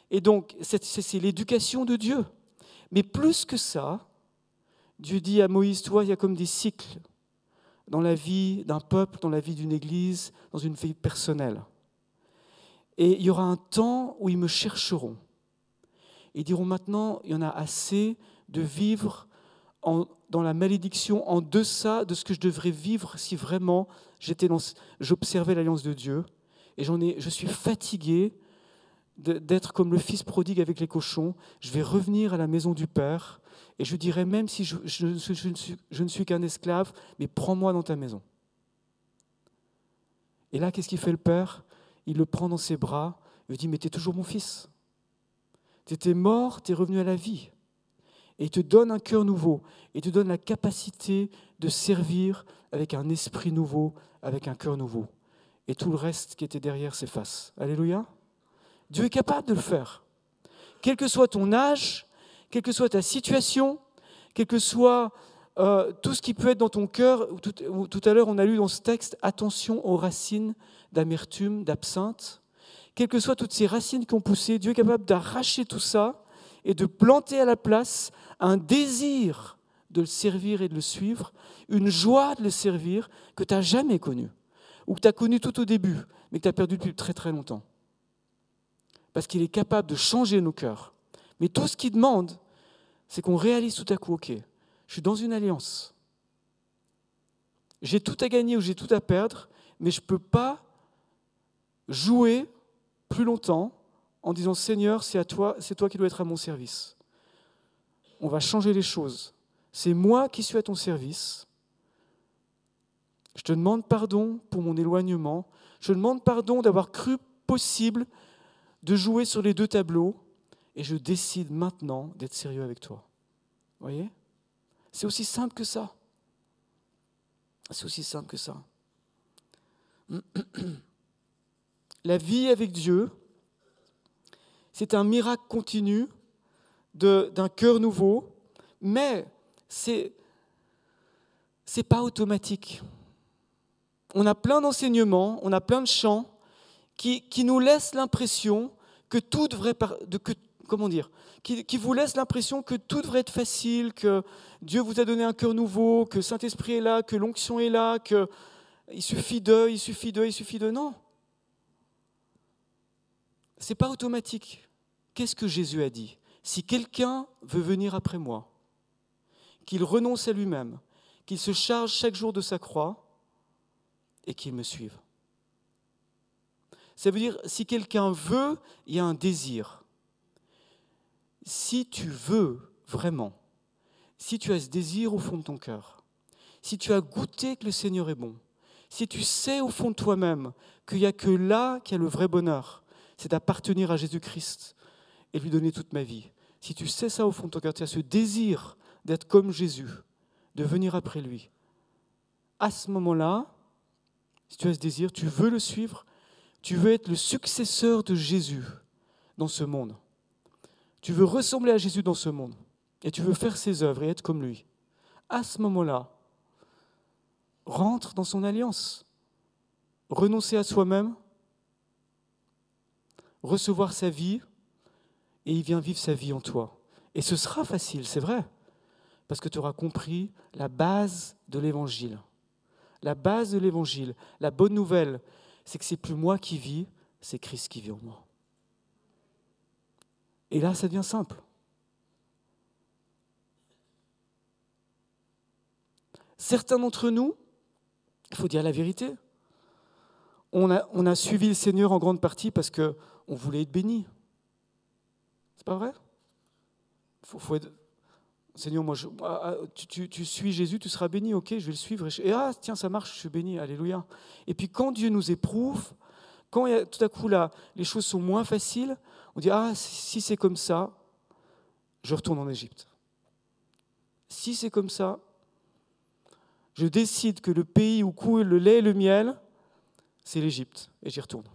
Et donc, c'est l'éducation de Dieu. Mais plus que ça, Dieu dit à Moïse, toi, il y a comme des cycles dans la vie d'un peuple, dans la vie d'une église, dans une vie personnelle. Et il y aura un temps où ils me chercheront. Ils diront maintenant, il y en a assez de vivre dans la malédiction en deçà de ce que je devrais vivre si vraiment j'observais l'alliance de Dieu. Et je suis fatigué d'être comme le fils prodigue avec les cochons. Je vais revenir à la maison du Père et je dirai, même si je ne suis qu'un esclave, mais prends-moi dans ta maison. Et là, qu'est-ce qu'il fait le Père? Il le prend dans ses bras, il lui dit, mais tu es toujours mon fils. Tu étais mort, tu es revenu à la vie. Et il te donne un cœur nouveau, et il te donne la capacité de servir avec un esprit nouveau, avec un cœur nouveau. Et tout le reste qui était derrière s'efface. Alléluia. Dieu est capable de le faire. Quel que soit ton âge, quelle que soit ta situation, quel que soit tout ce qui peut être dans ton cœur. Tout à l'heure, on a lu dans ce texte, attention aux racines d'amertume, d'absinthe. Quelles que soient toutes ces racines qui ont poussé, Dieu est capable d'arracher tout ça et de planter à la place un désir de le servir et de le suivre, une joie de le servir que tu n'as jamais connue, ou que tu as connue tout au début, mais que tu as perdu depuis très très longtemps. Parce qu'il est capable de changer nos cœurs. Mais tout ce qu'il demande, c'est qu'on réalise tout à coup, ok, je suis dans une alliance. J'ai tout à gagner ou j'ai tout à perdre, mais je ne peux pas jouer plus longtemps en disant, Seigneur, c'est toi qui dois être à mon service. On va changer les choses. C'est moi qui suis à ton service. Je te demande pardon pour mon éloignement. Je te demande pardon d'avoir cru possible de jouer sur les deux tableaux. Et je décide maintenant d'être sérieux avec toi. Vous voyez? C'est aussi simple que ça. C'est aussi simple que ça. La vie avec Dieu, c'est un miracle continu d'un cœur nouveau, mais c'est pas automatique. On a plein d'enseignements, on a plein de chants qui nous laissent l'impression que tout devrait, qui vous laissent l'impression que tout devrait être facile, que Dieu vous a donné un cœur nouveau, que Saint-Esprit est là, que l'onction est là, qu'il suffit de. Non. C'est pas automatique. Qu'est-ce que Jésus a dit? Si quelqu'un veut venir après moi, qu'il renonce à lui-même, qu'il se charge chaque jour de sa croix et qu'il me suive. Ça veut dire, si quelqu'un veut, il y a un désir. Si tu veux vraiment, si tu as ce désir au fond de ton cœur, si tu as goûté que le Seigneur est bon, si tu sais au fond de toi-même qu'il n'y a que là qu'il y a le vrai bonheur, c'est d'appartenir à Jésus-Christ et lui donner toute ma vie. Si tu sais ça au fond de ton cœur, tu as ce désir d'être comme Jésus, de venir après lui. À ce moment-là, si tu as ce désir, tu veux le suivre, tu veux être le successeur de Jésus dans ce monde. Tu veux ressembler à Jésus dans ce monde et tu veux faire ses œuvres et être comme lui. À ce moment-là, rentre dans son alliance. Renoncer à soi-même, recevoir sa vie et il vient vivre sa vie en toi. Et ce sera facile, c'est vrai, parce que tu auras compris la base de l'Évangile. La base de l'Évangile, la bonne nouvelle, c'est que c'est plus moi qui vis, c'est Christ qui vit en moi. Et là, ça devient simple. Certains d'entre nous, il faut dire la vérité, on a suivi le Seigneur en grande partie parce qu'on voulait être béni. C'est pas vrai? Faut être... Seigneur, tu suis Jésus, tu seras béni, ok, je vais le suivre. Et tiens, ça marche, je suis béni, alléluia. Et puis quand Dieu nous éprouve, quand tout à coup là, les choses sont moins faciles, On dit, ah, si c'est comme ça, je retourne en Égypte. Si c'est comme ça, je décide que le pays où coule le lait et le miel, c'est l'Égypte, et j'y retourne.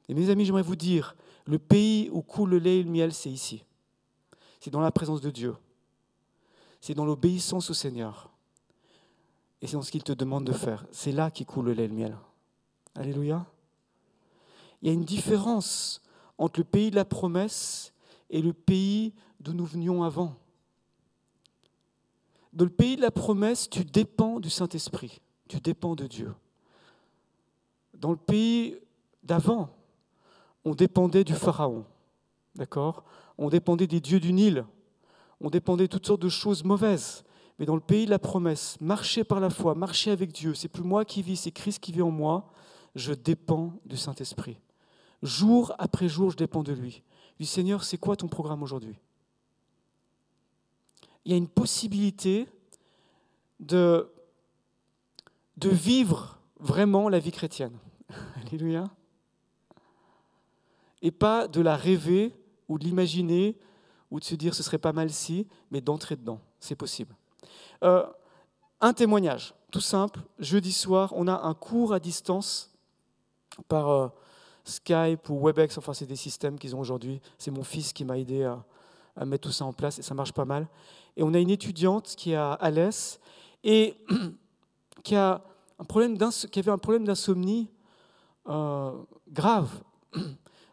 Et mes amis, j'aimerais vous dire, le pays où coule le lait et le miel, c'est ici. C'est dans la présence de Dieu. C'est dans l'obéissance au Seigneur. Et c'est dans ce qu'il te demande de faire. C'est là qu'il coule le lait et le miel. Alléluia. Il y a une différence entre le pays de la promesse et le pays d'où nous venions avant. Dans le pays de la promesse, tu dépends du Saint-Esprit. Tu dépends de Dieu. Dans le pays d'avant, on dépendait du Pharaon. D'accord ? On dépendait des dieux du Nil. On dépendait de toutes sortes de choses mauvaises. Mais dans le pays de la promesse, marcher par la foi, marcher avec Dieu, c'est plus moi qui vis, c'est Christ qui vit en moi. Je dépends du Saint-Esprit. Jour après jour, je dépends de lui. Je dis, Seigneur, c'est quoi ton programme aujourd'hui ? Il y a une possibilité de vivre vraiment la vie chrétienne. Alléluia. Et pas de la rêver ou de l'imaginer ou de se dire ce serait pas mal si, mais d'entrer dedans. C'est possible. Un témoignage, tout simple. Jeudi soir, on a un cours à distance par Skype ou WebEx. Enfin, c'est des systèmes qu'ils ont aujourd'hui. C'est mon fils qui m'a aidé à mettre tout ça en place et ça marche pas mal. Et on a une étudiante qui est à Alès et qui avait un problème d'insomnie grave,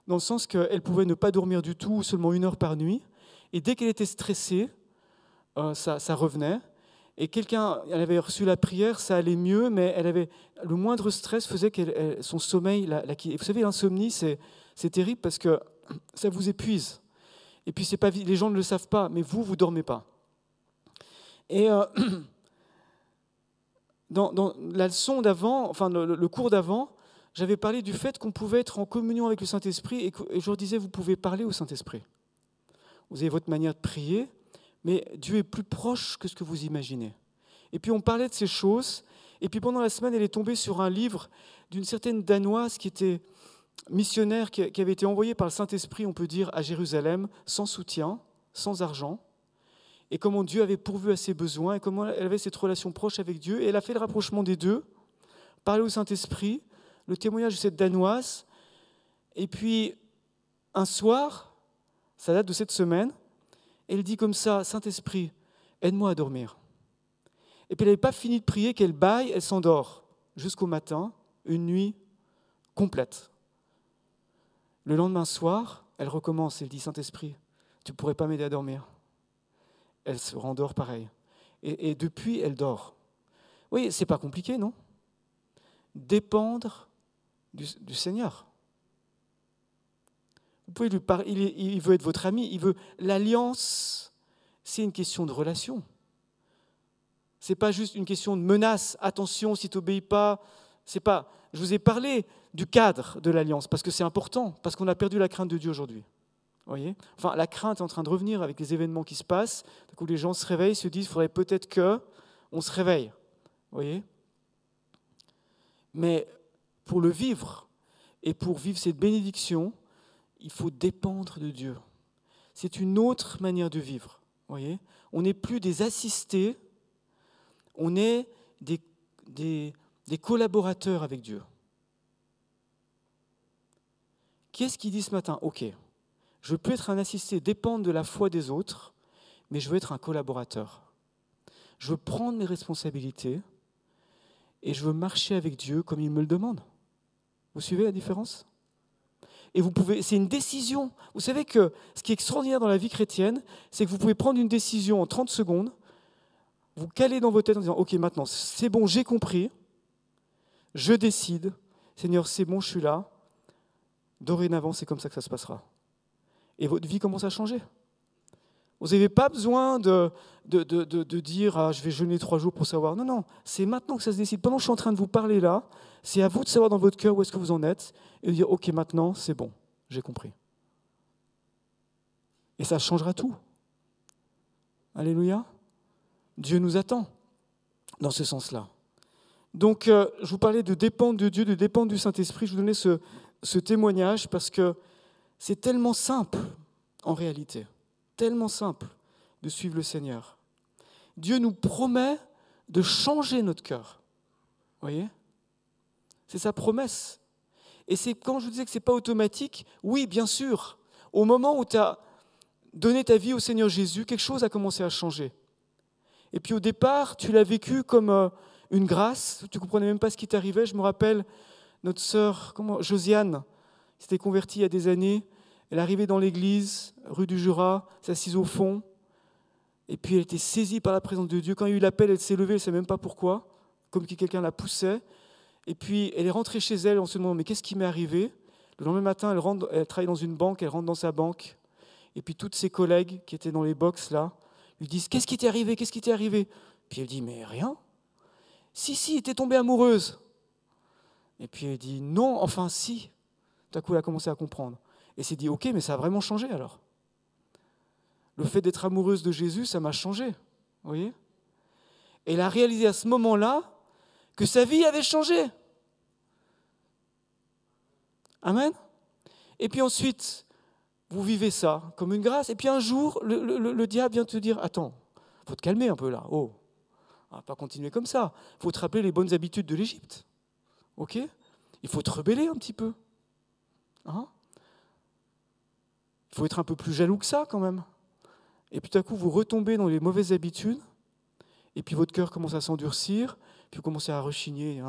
dans le sens qu'elle pouvait ne pas dormir du tout, seulement 1 heure par nuit. Et dès qu'elle était stressée, ça revenait. Et elle avait reçu la prière, ça allait mieux, mais le moindre stress faisait que son sommeil la quittait. Vous savez, l'insomnie, c'est terrible parce que ça vous épuise. Et puis, les gens ne le savent pas, mais vous ne dormez pas. Et dans la leçon d'avant, enfin le cours d'avant, j'avais parlé du fait qu'on pouvait être en communion avec le Saint-Esprit et je leur disais, vous pouvez parler au Saint-Esprit. Vous avez votre manière de prier, mais Dieu est plus proche que ce que vous imaginez. Et puis on parlait de ces choses, et puis pendant la semaine, elle est tombée sur un livre d'une certaine Danoise qui était missionnaire, qui avait été envoyée par le Saint-Esprit, on peut dire, à Jérusalem, sans soutien, sans argent, et comment Dieu avait pourvu à ses besoins, et comment elle avait cette relation proche avec Dieu, et elle a fait le rapprochement des deux, parler au Saint-Esprit, le témoignage de cette Danoise, et puis un soir, ça date de cette semaine, elle dit comme ça, Saint-Esprit, aide-moi à dormir. Et puis elle n'avait pas fini de prier, qu'elle bâille, elle s'endort jusqu'au matin, une nuit complète. Le lendemain soir, elle recommence, elle dit, Saint-Esprit, tu ne pourrais pas m'aider à dormir. Elle se rendort pareil. Et depuis, elle dort. Oui, c'est pas compliqué, non ? Dépendre du Seigneur. Vous pouvez lui parler, il veut être votre ami, l'alliance, c'est une question de relation. Ce n'est pas juste une question de menace, attention si tu n'obéis pas, c'est pas. Je vous ai parlé du cadre de l'alliance, parce que c'est important, parce qu'on a perdu la crainte de Dieu aujourd'hui. Voyez ? Enfin, la crainte est en train de revenir avec les événements qui se passent, où les gens se réveillent, se disent, il faudrait peut-être qu'on se réveille. Voyez ? Mais pour le vivre, et pour vivre cette bénédiction, il faut dépendre de Dieu. C'est une autre manière de vivre. Voyez ? On n'est plus des assistés, on est des collaborateurs avec Dieu. Qui est-ce qui dit ce matin, ok, je peux être un assisté, dépendre de la foi des autres, mais je veux être un collaborateur. Je veux prendre mes responsabilités et je veux marcher avec Dieu comme il me le demande. Vous suivez la différence ? Et c'est une décision. Vous savez que ce qui est extraordinaire dans la vie chrétienne, c'est que vous pouvez prendre une décision en 30 secondes, vous calez dans votre tête en disant, ok, maintenant, c'est bon, j'ai compris, je décide, Seigneur, c'est bon, je suis là, dorénavant, c'est comme ça que ça se passera. Et votre vie commence à changer. Vous n'avez pas besoin de dire je vais jeûner 3 jours pour savoir. Non, non, c'est maintenant que ça se décide. Pendant que je suis en train de vous parler là, c'est à vous de savoir dans votre cœur où est-ce que vous en êtes et de dire ok, maintenant, c'est bon, j'ai compris. Et ça changera tout. Alléluia. Dieu nous attend dans ce sens-là. Donc, je vous parlais de dépendre de Dieu, de dépendre du Saint-Esprit. Je vous donnais ce témoignage parce que C'est tellement simple, en réalité, tellement simple de suivre le Seigneur. Dieu nous promet de changer notre cœur. Vous voyez ? C'est sa promesse. Et c'est quand je vous disais que ce n'est pas automatique, oui, bien sûr, au moment où tu as donné ta vie au Seigneur Jésus, quelque chose a commencé à changer. Et puis au départ, tu l'as vécu comme une grâce, tu ne comprenais même pas ce qui t'arrivait. Je me rappelle, notre sœur Josiane s'était convertie il y a des années, elle arrivait dans l'église, rue du Jura, s'assise au fond, et puis elle était saisie par la présence de Dieu. Quand il y a eu l'appel, elle s'est levée, elle ne sait même pas pourquoi, comme si quelqu'un la poussait. Et puis elle est rentrée chez elle en se demandant, mais qu'est-ce qui m'est arrivé ? Le lendemain matin, elle travaille dans une banque, elle rentre dans sa banque, et puis toutes ses collègues qui étaient dans les box là, lui disent, qu'est-ce qui t'est arrivé ? Qu'est-ce qui t'est arrivé ? Puis elle dit, mais rien. Si, t'es tombée amoureuse. Et puis elle dit, non, enfin si. Tout à coup, elle a commencé à comprendre. Et s'est dit, ok, mais ça a vraiment changé alors. Le fait d'être amoureuse de Jésus, ça m'a changé. Vous voyez ? Et elle a réalisé à ce moment-là que sa vie avait changé. Amen. Et puis ensuite, vous vivez ça comme une grâce. Et puis un jour, le diable vient te dire, attends, il faut te calmer un peu là. Oh, on ne va pas continuer comme ça. Il faut te rappeler les bonnes habitudes de l'Égypte. Ok ? Il faut te rebeller un petit peu. Hein ? Il faut être un peu plus jaloux que ça quand même. Et puis tout à coup, vous retombez dans les mauvaises habitudes. Et puis votre cœur commence à s'endurcir. Puis vous commencez à rechigner.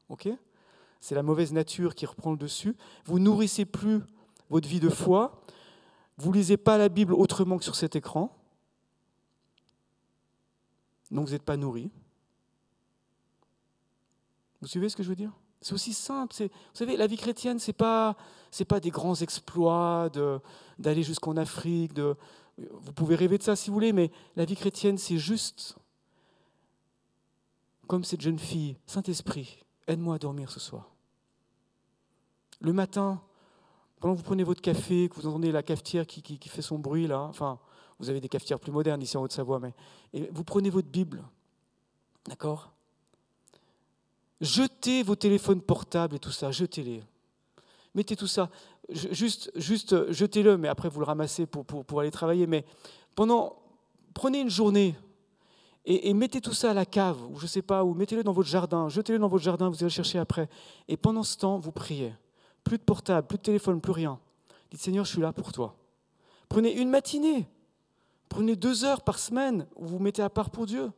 Ok ? C'est la mauvaise nature qui reprend le dessus. Vous nourrissez plus votre vie de foi. Vous ne lisez pas la Bible autrement que sur cet écran. Donc vous n'êtes pas nourri. Vous suivez ce que je veux dire ? C'est aussi simple. Vous savez, la vie chrétienne, c'est pas des grands exploits d'aller jusqu'en Afrique. Vous pouvez rêver de ça si vous voulez, mais la vie chrétienne, c'est juste comme cette jeune fille. Saint-Esprit, aide-moi à dormir ce soir. Le matin, pendant que vous prenez votre café, que vous entendez la cafetière qui fait son bruit, là, enfin, vous avez des cafetières plus modernes ici en Haute-Savoie, et vous prenez votre Bible, d'accord ? Jetez vos téléphones portables et tout ça, jetez-les. Mettez tout ça, juste jetez-le, mais après vous le ramassez pour aller travailler. Mais prenez une journée et mettez tout ça à la cave, ou je ne sais pas, ou mettez-le dans votre jardin, jetez-le dans votre jardin, vous allez le chercher après. Et pendant ce temps, vous priez. Plus de portable, plus de téléphone, plus rien. Dites, Seigneur, je suis là pour toi. Prenez une matinée, prenez 2 heures par semaine où vous mettez à part pour Dieu.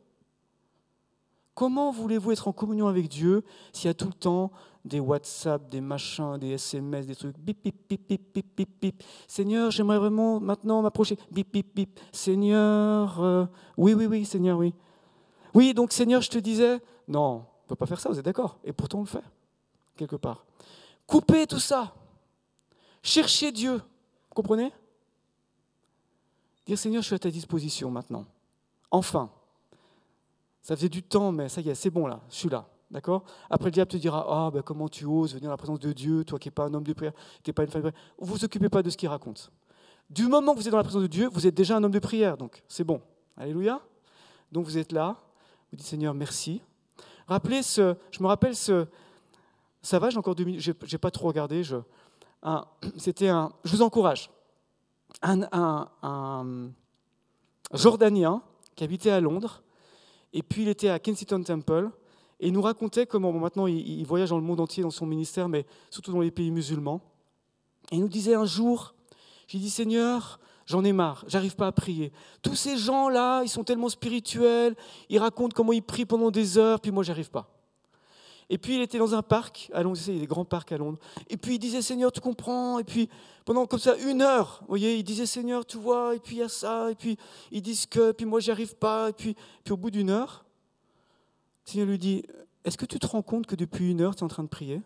Comment voulez-vous être en communion avec Dieu s'il y a tout le temps des WhatsApp, des machins, des SMS, des trucs bip, bip, bip, bip, bip, bip, bip. Seigneur, j'aimerais vraiment maintenant m'approcher. Bip, bip, bip. Seigneur, oui, Seigneur, oui. Oui, donc Seigneur, je te disais, non, on ne peut pas faire ça, vous êtes d'accord ? Et pourtant on le fait, quelque part. Coupez tout ça. Cherchez Dieu. Vous comprenez ? Dire, Seigneur, je suis à ta disposition maintenant. Enfin. Ça faisait du temps, mais ça y est, c'est bon là, je suis là, d'accord ? Après, le diable te dira, comment tu oses venir dans la présence de Dieu, toi qui n'es pas un homme de prière, tu n'es pas une femme de prière. Vous ne vous occupez pas de ce qu'il raconte. Du moment que vous êtes dans la présence de Dieu, vous êtes déjà un homme de prière, donc c'est bon. Alléluia. Donc vous êtes là, vous dites, Seigneur, merci. Je me rappelle ça va, j'ai encore 2 minutes, je n'ai pas trop regardé, je vous encourage, un Jordanien qui habitait à Londres. Et puis il était à Kensington Temple et il nous racontait comment maintenant il voyage dans le monde entier dans son ministère, mais surtout dans les pays musulmans. Et il nous disait un jour, j'ai dit Seigneur, j'en ai marre, j'arrive pas à prier. Tous ces gens-là, ils sont tellement spirituels, ils racontent comment ils prient pendant des heures, puis moi j'arrive pas. Et puis il était dans un parc à Londres, il y a des grands parcs à Londres. Et puis il disait Seigneur, tu comprends. Et puis pendant comme ça 1 heure, vous voyez, il disait Seigneur, tu vois. Et puis il y a ça. Et puis ils disent que. Puis moi j'y arrive pas. Et puis au bout d'1 heure, le Seigneur lui dit est-ce que tu te rends compte que depuis 1 heure tu es en train de prier ?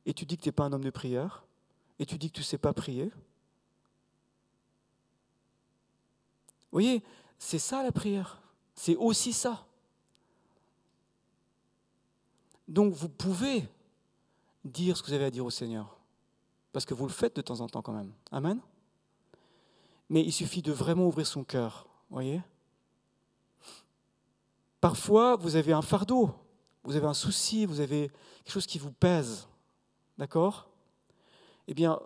Et tu dis que tu n'es pas un homme de prière ? Et tu dis que tu ne sais pas prier ? Vous voyez, c'est ça la prière. C'est aussi ça. Donc vous pouvez dire ce que vous avez à dire au Seigneur, parce que vous le faites de temps en temps quand même. Amen. Mais il suffit de vraiment ouvrir son cœur, voyez. Parfois, vous avez un fardeau, vous avez un souci, vous avez quelque chose qui vous pèse, d'accord ? eh bien,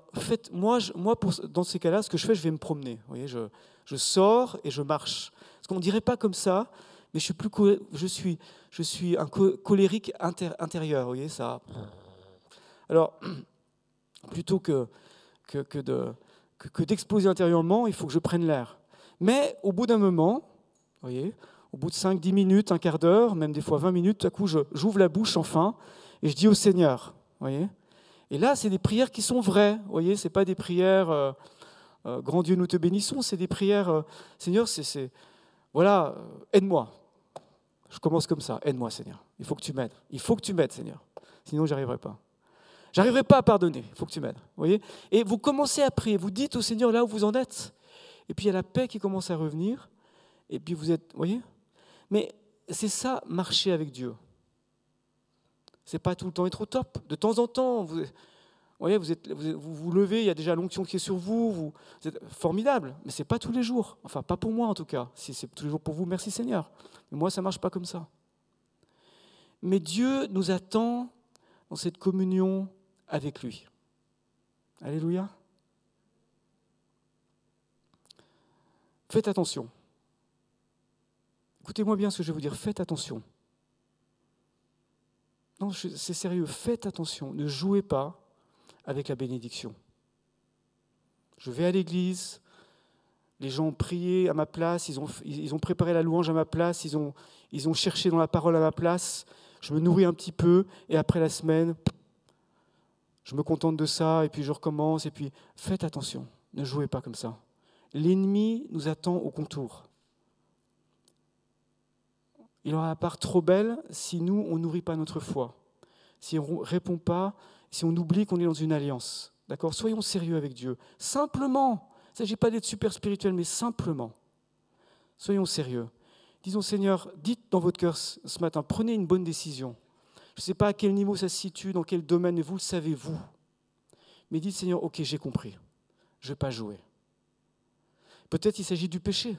dans ces cas-là, ce que je fais, je vais me promener. Vous voyez, je sors et je marche. Parce qu'on ne dirait pas comme ça, mais je suis un colérique intérieur. Vous voyez, ça. Alors, plutôt que d'exploser intérieurement, il faut que je prenne l'air. Mais au bout d'un moment, vous voyez, au bout de 5-10 minutes, un quart d'heure, même des fois 20 minutes, tout à coup, j'ouvre la bouche enfin et je dis au Seigneur. Vous voyez. Et là, c'est des prières qui sont vraies. Vous voyez, ce n'est pas des prières grand Dieu, nous te bénissons, c'est des prières Seigneur, voilà, aide-moi. Je commence comme ça, aide-moi, Seigneur. Il faut que tu m'aides. Il faut que tu m'aides, Seigneur. Sinon, je n'y arriverai pas. Je n'arriverai pas à pardonner. Il faut que tu m'aides. Vous voyez. Et vous commencez à prier. Vous dites au Seigneur là où vous en êtes. Et puis, il y a la paix qui commence à revenir. Et puis, vous êtes... Vous voyez. Mais c'est ça, marcher avec Dieu. Ce n'est pas tout le temps être au top. De temps en temps, vous voyez, vous levez, il y a déjà l'onction qui est sur vous. Vous êtes formidable. Mais ce n'est pas tous les jours. Enfin, pas pour moi en tout cas. Si c'est tous les jours pour vous, merci Seigneur. Mais moi, ça ne marche pas comme ça. Mais Dieu nous attend dans cette communion avec lui. Alléluia. Faites attention. Écoutez-moi bien ce que je vais vous dire. Faites attention. Non, c'est sérieux. Faites attention. Ne jouez pas avec la bénédiction. Je vais à l'église. Les gens ont prié à ma place. Ils ont préparé la louange à ma place. Ils ont cherché dans la parole à ma place. Je me nourris un petit peu. Et après la semaine, je me contente de ça. Et puis je recommence. Et puis faites attention. Ne jouez pas comme ça. L'ennemi nous attend au contour. Il aura la part trop belle si nous, on ne nourrit pas notre foi. Si on ne répond pas, si on oublie qu'on est dans une alliance. D'accord ? Soyons sérieux avec Dieu. Simplement. Il ne s'agit pas d'être super spirituel, mais simplement. Soyons sérieux. Disons, Seigneur, dites dans votre cœur ce matin, prenez une bonne décision. Je ne sais pas à quel niveau ça se situe, dans quel domaine, mais vous le savez, vous. Mais dites, Seigneur, ok, j'ai compris. Je ne vais pas jouer. Peut-être il s'agit du péché.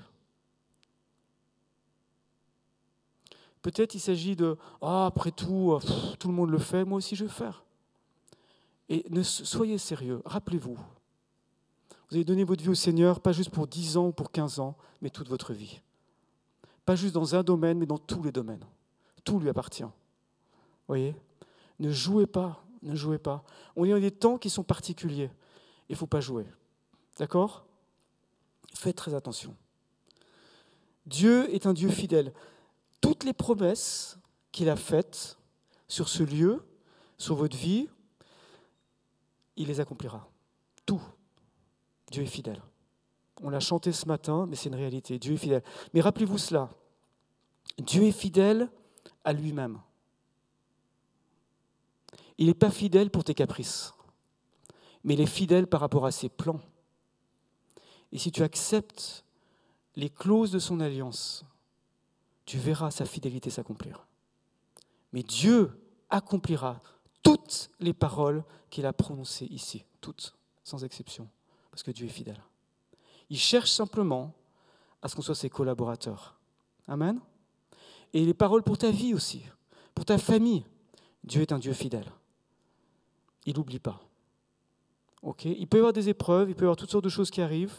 Peut-être il s'agit de « Ah, après tout, tout le monde le fait, moi aussi je vais le faire. » Et soyez sérieux, rappelez-vous. Vous avez donné votre vie au Seigneur, pas juste pour 10 ans ou pour 15 ans, mais toute votre vie. Pas juste dans un domaine, mais dans tous les domaines. Tout lui appartient. Vous voyez ? Ne jouez pas, ne jouez pas. On est dans des temps qui sont particuliers. Il ne faut pas jouer. D'accord ? Faites très attention. Dieu est un Dieu fidèle. Toutes les promesses qu'il a faites sur ce lieu, sur votre vie, il les accomplira. Tout. Dieu est fidèle. On l'a chanté ce matin, mais c'est une réalité. Dieu est fidèle. Mais rappelez-vous cela. Dieu est fidèle à lui-même. Il n'est pas fidèle pour tes caprices, mais il est fidèle par rapport à ses plans. Et si tu acceptes les clauses de son alliance, tu verras sa fidélité s'accomplir. Mais Dieu accomplira toutes les paroles qu'il a prononcées ici, toutes, sans exception, parce que Dieu est fidèle. Il cherche simplement à ce qu'on soit ses collaborateurs. Amen. Et les paroles pour ta vie aussi, pour ta famille. Dieu est un Dieu fidèle. Il n'oublie pas. Okay ? Il peut y avoir des épreuves, il peut y avoir toutes sortes de choses qui arrivent,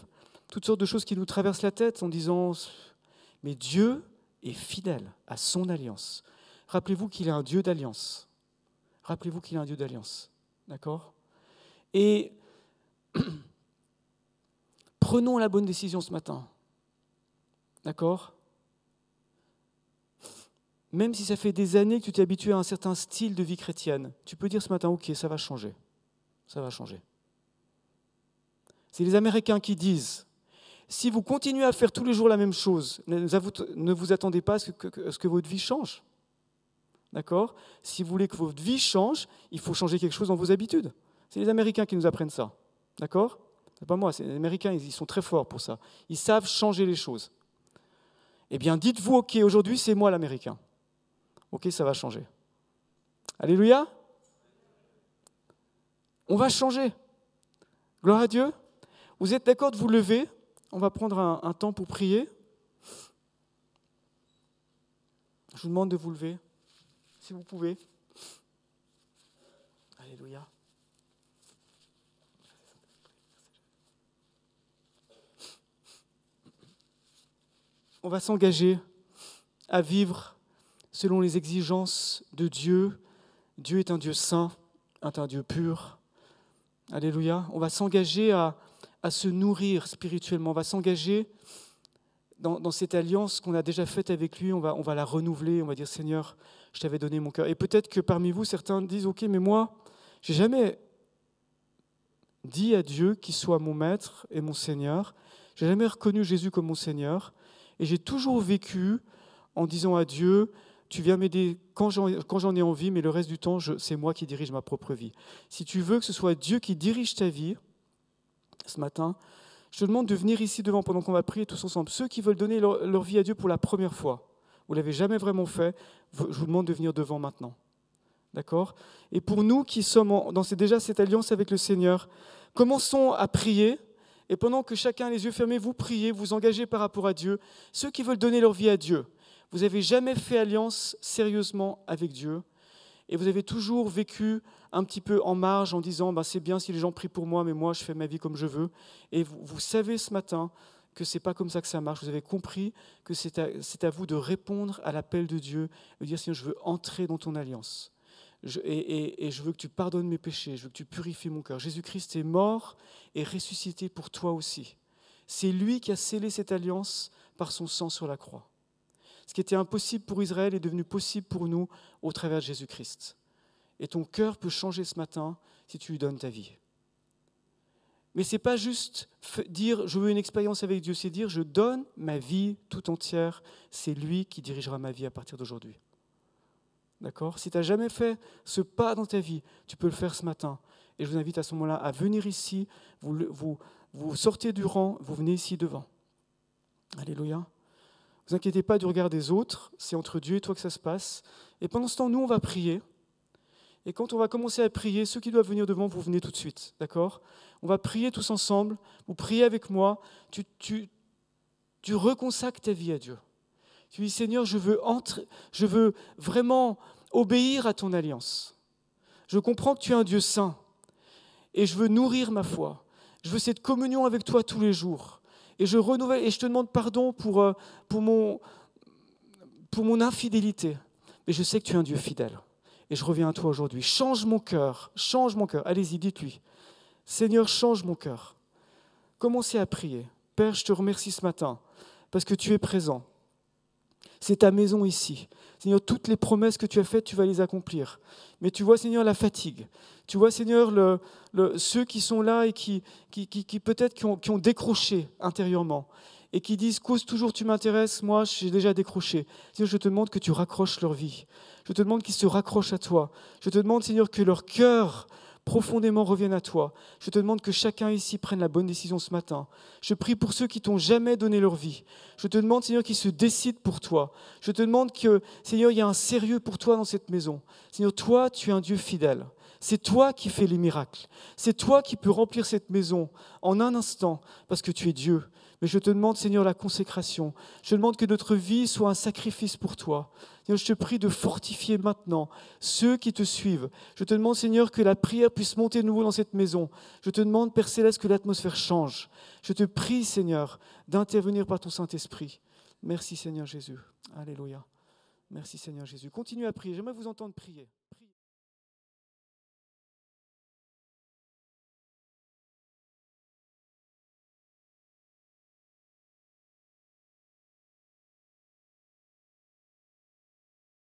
toutes sortes de choses qui nous traversent la tête en disant « Mais Dieu est fidèle à son alliance. » Rappelez-vous qu'il est un Dieu d'alliance. Rappelez-vous qu'il est un Dieu d'alliance. D'accord ? Et prenons la bonne décision ce matin. D'accord ? Même si ça fait des années que tu t'es habitué à un certain style de vie chrétienne, tu peux dire ce matin, ok, ça va changer. Ça va changer. C'est les Américains qui disent, si vous continuez à faire tous les jours la même chose, ne vous attendez pas à ce que votre vie change. D'accord ? Si vous voulez que votre vie change, il faut changer quelque chose dans vos habitudes. C'est les Américains qui nous apprennent ça. D'accord ? C'est pas moi, c'est les Américains, ils sont très forts pour ça. Ils savent changer les choses. Eh bien, dites-vous, ok, aujourd'hui, c'est moi l'Américain. Ok, ça va changer. Alléluia. On va changer. Gloire à Dieu. Vous êtes d'accord de vous lever ? On va prendre un temps pour prier. Je vous demande de vous lever, si vous pouvez. Alléluia. on va s'engager à vivre selon les exigences de Dieu. Dieu est un Dieu saint, est un Dieu pur. Alléluia. On va s'engager à se nourrir spirituellement. On va s'engager dans cette alliance qu'on a déjà faite avec lui. On va la renouveler. On va dire, Seigneur, je t'avais donné mon cœur. Et peut-être que parmi vous, certains disent, ok, mais moi, j'ai jamais dit à Dieu qu'il soit mon maître et mon Seigneur. J'ai jamais reconnu Jésus comme mon Seigneur. Et j'ai toujours vécu en disant à Dieu, tu viens m'aider quand j'en ai envie, mais le reste du temps, c'est moi qui dirige ma propre vie. Si tu veux que ce soit Dieu qui dirige ta vie, ce matin, je te demande de venir ici devant pendant qu'on va prier tous ensemble. Ceux qui veulent donner leur vie à Dieu pour la première fois, vous ne l'avez jamais vraiment fait, je vous demande de venir devant maintenant. D'accord ? Et pour nous qui sommes déjà cette alliance avec le Seigneur, commençons à prier. Et pendant que chacun a les yeux fermés, vous priez, vous engagez par rapport à Dieu. Ceux qui veulent donner leur vie à Dieu, vous n'avez jamais fait alliance sérieusement avec Dieu. Et vous avez toujours vécu un petit peu en marge en disant c'est bien si les gens prient pour moi, mais moi je fais ma vie comme je veux. Et vous savez ce matin que ce n'est pas comme ça que ça marche. Vous avez compris que c'est à vous de répondre à l'appel de Dieu, de dire Seigneur, je veux entrer dans ton alliance. Et je veux que tu pardonnes mes péchés, je veux que tu purifies mon cœur. Jésus-Christ est mort et ressuscité pour toi aussi. C'est lui qui a scellé cette alliance par son sang sur la croix. Ce qui était impossible pour Israël est devenu possible pour nous au travers de Jésus-Christ. Et ton cœur peut changer ce matin si tu lui donnes ta vie. Mais ce n'est pas juste dire « je veux une expérience avec Dieu », c'est dire « je donne ma vie tout entière, c'est lui qui dirigera ma vie à partir d'aujourd'hui ». D'accord ? Si tu n'as jamais fait ce pas dans ta vie, tu peux le faire ce matin. Et je vous invite à ce moment-là à venir ici, vous sortez du rang, vous venez ici devant. Alléluia. Ne vous inquiétez pas du regard des autres, c'est entre Dieu et toi que ça se passe. Et pendant ce temps, nous, on va prier. Et quand on va commencer à prier, ceux qui doivent venir devant, vous venez tout de suite. D'accord ? On va prier tous ensemble, vous priez avec moi, tu reconsacres ta vie à Dieu. Tu dis, Seigneur, je veux vraiment obéir à ton alliance. Je comprends que tu es un Dieu saint et je veux nourrir ma foi. Je veux cette communion avec toi tous les jours. Et je renouvelle et je te demande pardon pour mon infidélité. Mais je sais que tu es un Dieu fidèle. Et je reviens à toi aujourd'hui. Change mon cœur. Allez-y, dites-lui. Seigneur, change mon cœur. Commencez à prier. Père, je te remercie ce matin parce que tu es présent. C'est ta maison ici. Seigneur, toutes les promesses que tu as faites, tu vas les accomplir. Mais tu vois, Seigneur, la fatigue. Tu vois, Seigneur, ceux qui sont là et qui peut-être qui ont décroché intérieurement et qui disent « Cause toujours tu m'intéresses, moi j'ai déjà décroché ». Seigneur, je te demande que tu raccroches leur vie. Je te demande qu'ils se raccrochent à toi. Je te demande, Seigneur, que leur cœur profondément revienne à toi. Je te demande que chacun ici prenne la bonne décision ce matin. Je prie pour ceux qui t'ont jamais donné leur vie. Je te demande, Seigneur, qu'ils se décident pour toi. Je te demande que, Seigneur, il y a un sérieux pour toi dans cette maison. Seigneur, toi, tu es un Dieu fidèle. C'est toi qui fais les miracles. C'est toi qui peux remplir cette maison en un instant parce que tu es Dieu. Mais je te demande, Seigneur, la consécration. Je te demande que notre vie soit un sacrifice pour toi. Seigneur, je te prie de fortifier maintenant ceux qui te suivent. Je te demande, Seigneur, que la prière puisse monter de nouveau dans cette maison. Je te demande, Père Céleste, que l'atmosphère change. Je te prie, Seigneur, d'intervenir par ton Saint-Esprit. Merci, Seigneur Jésus. Alléluia. Merci, Seigneur Jésus. Continuez à prier. J'aimerais vous entendre prier.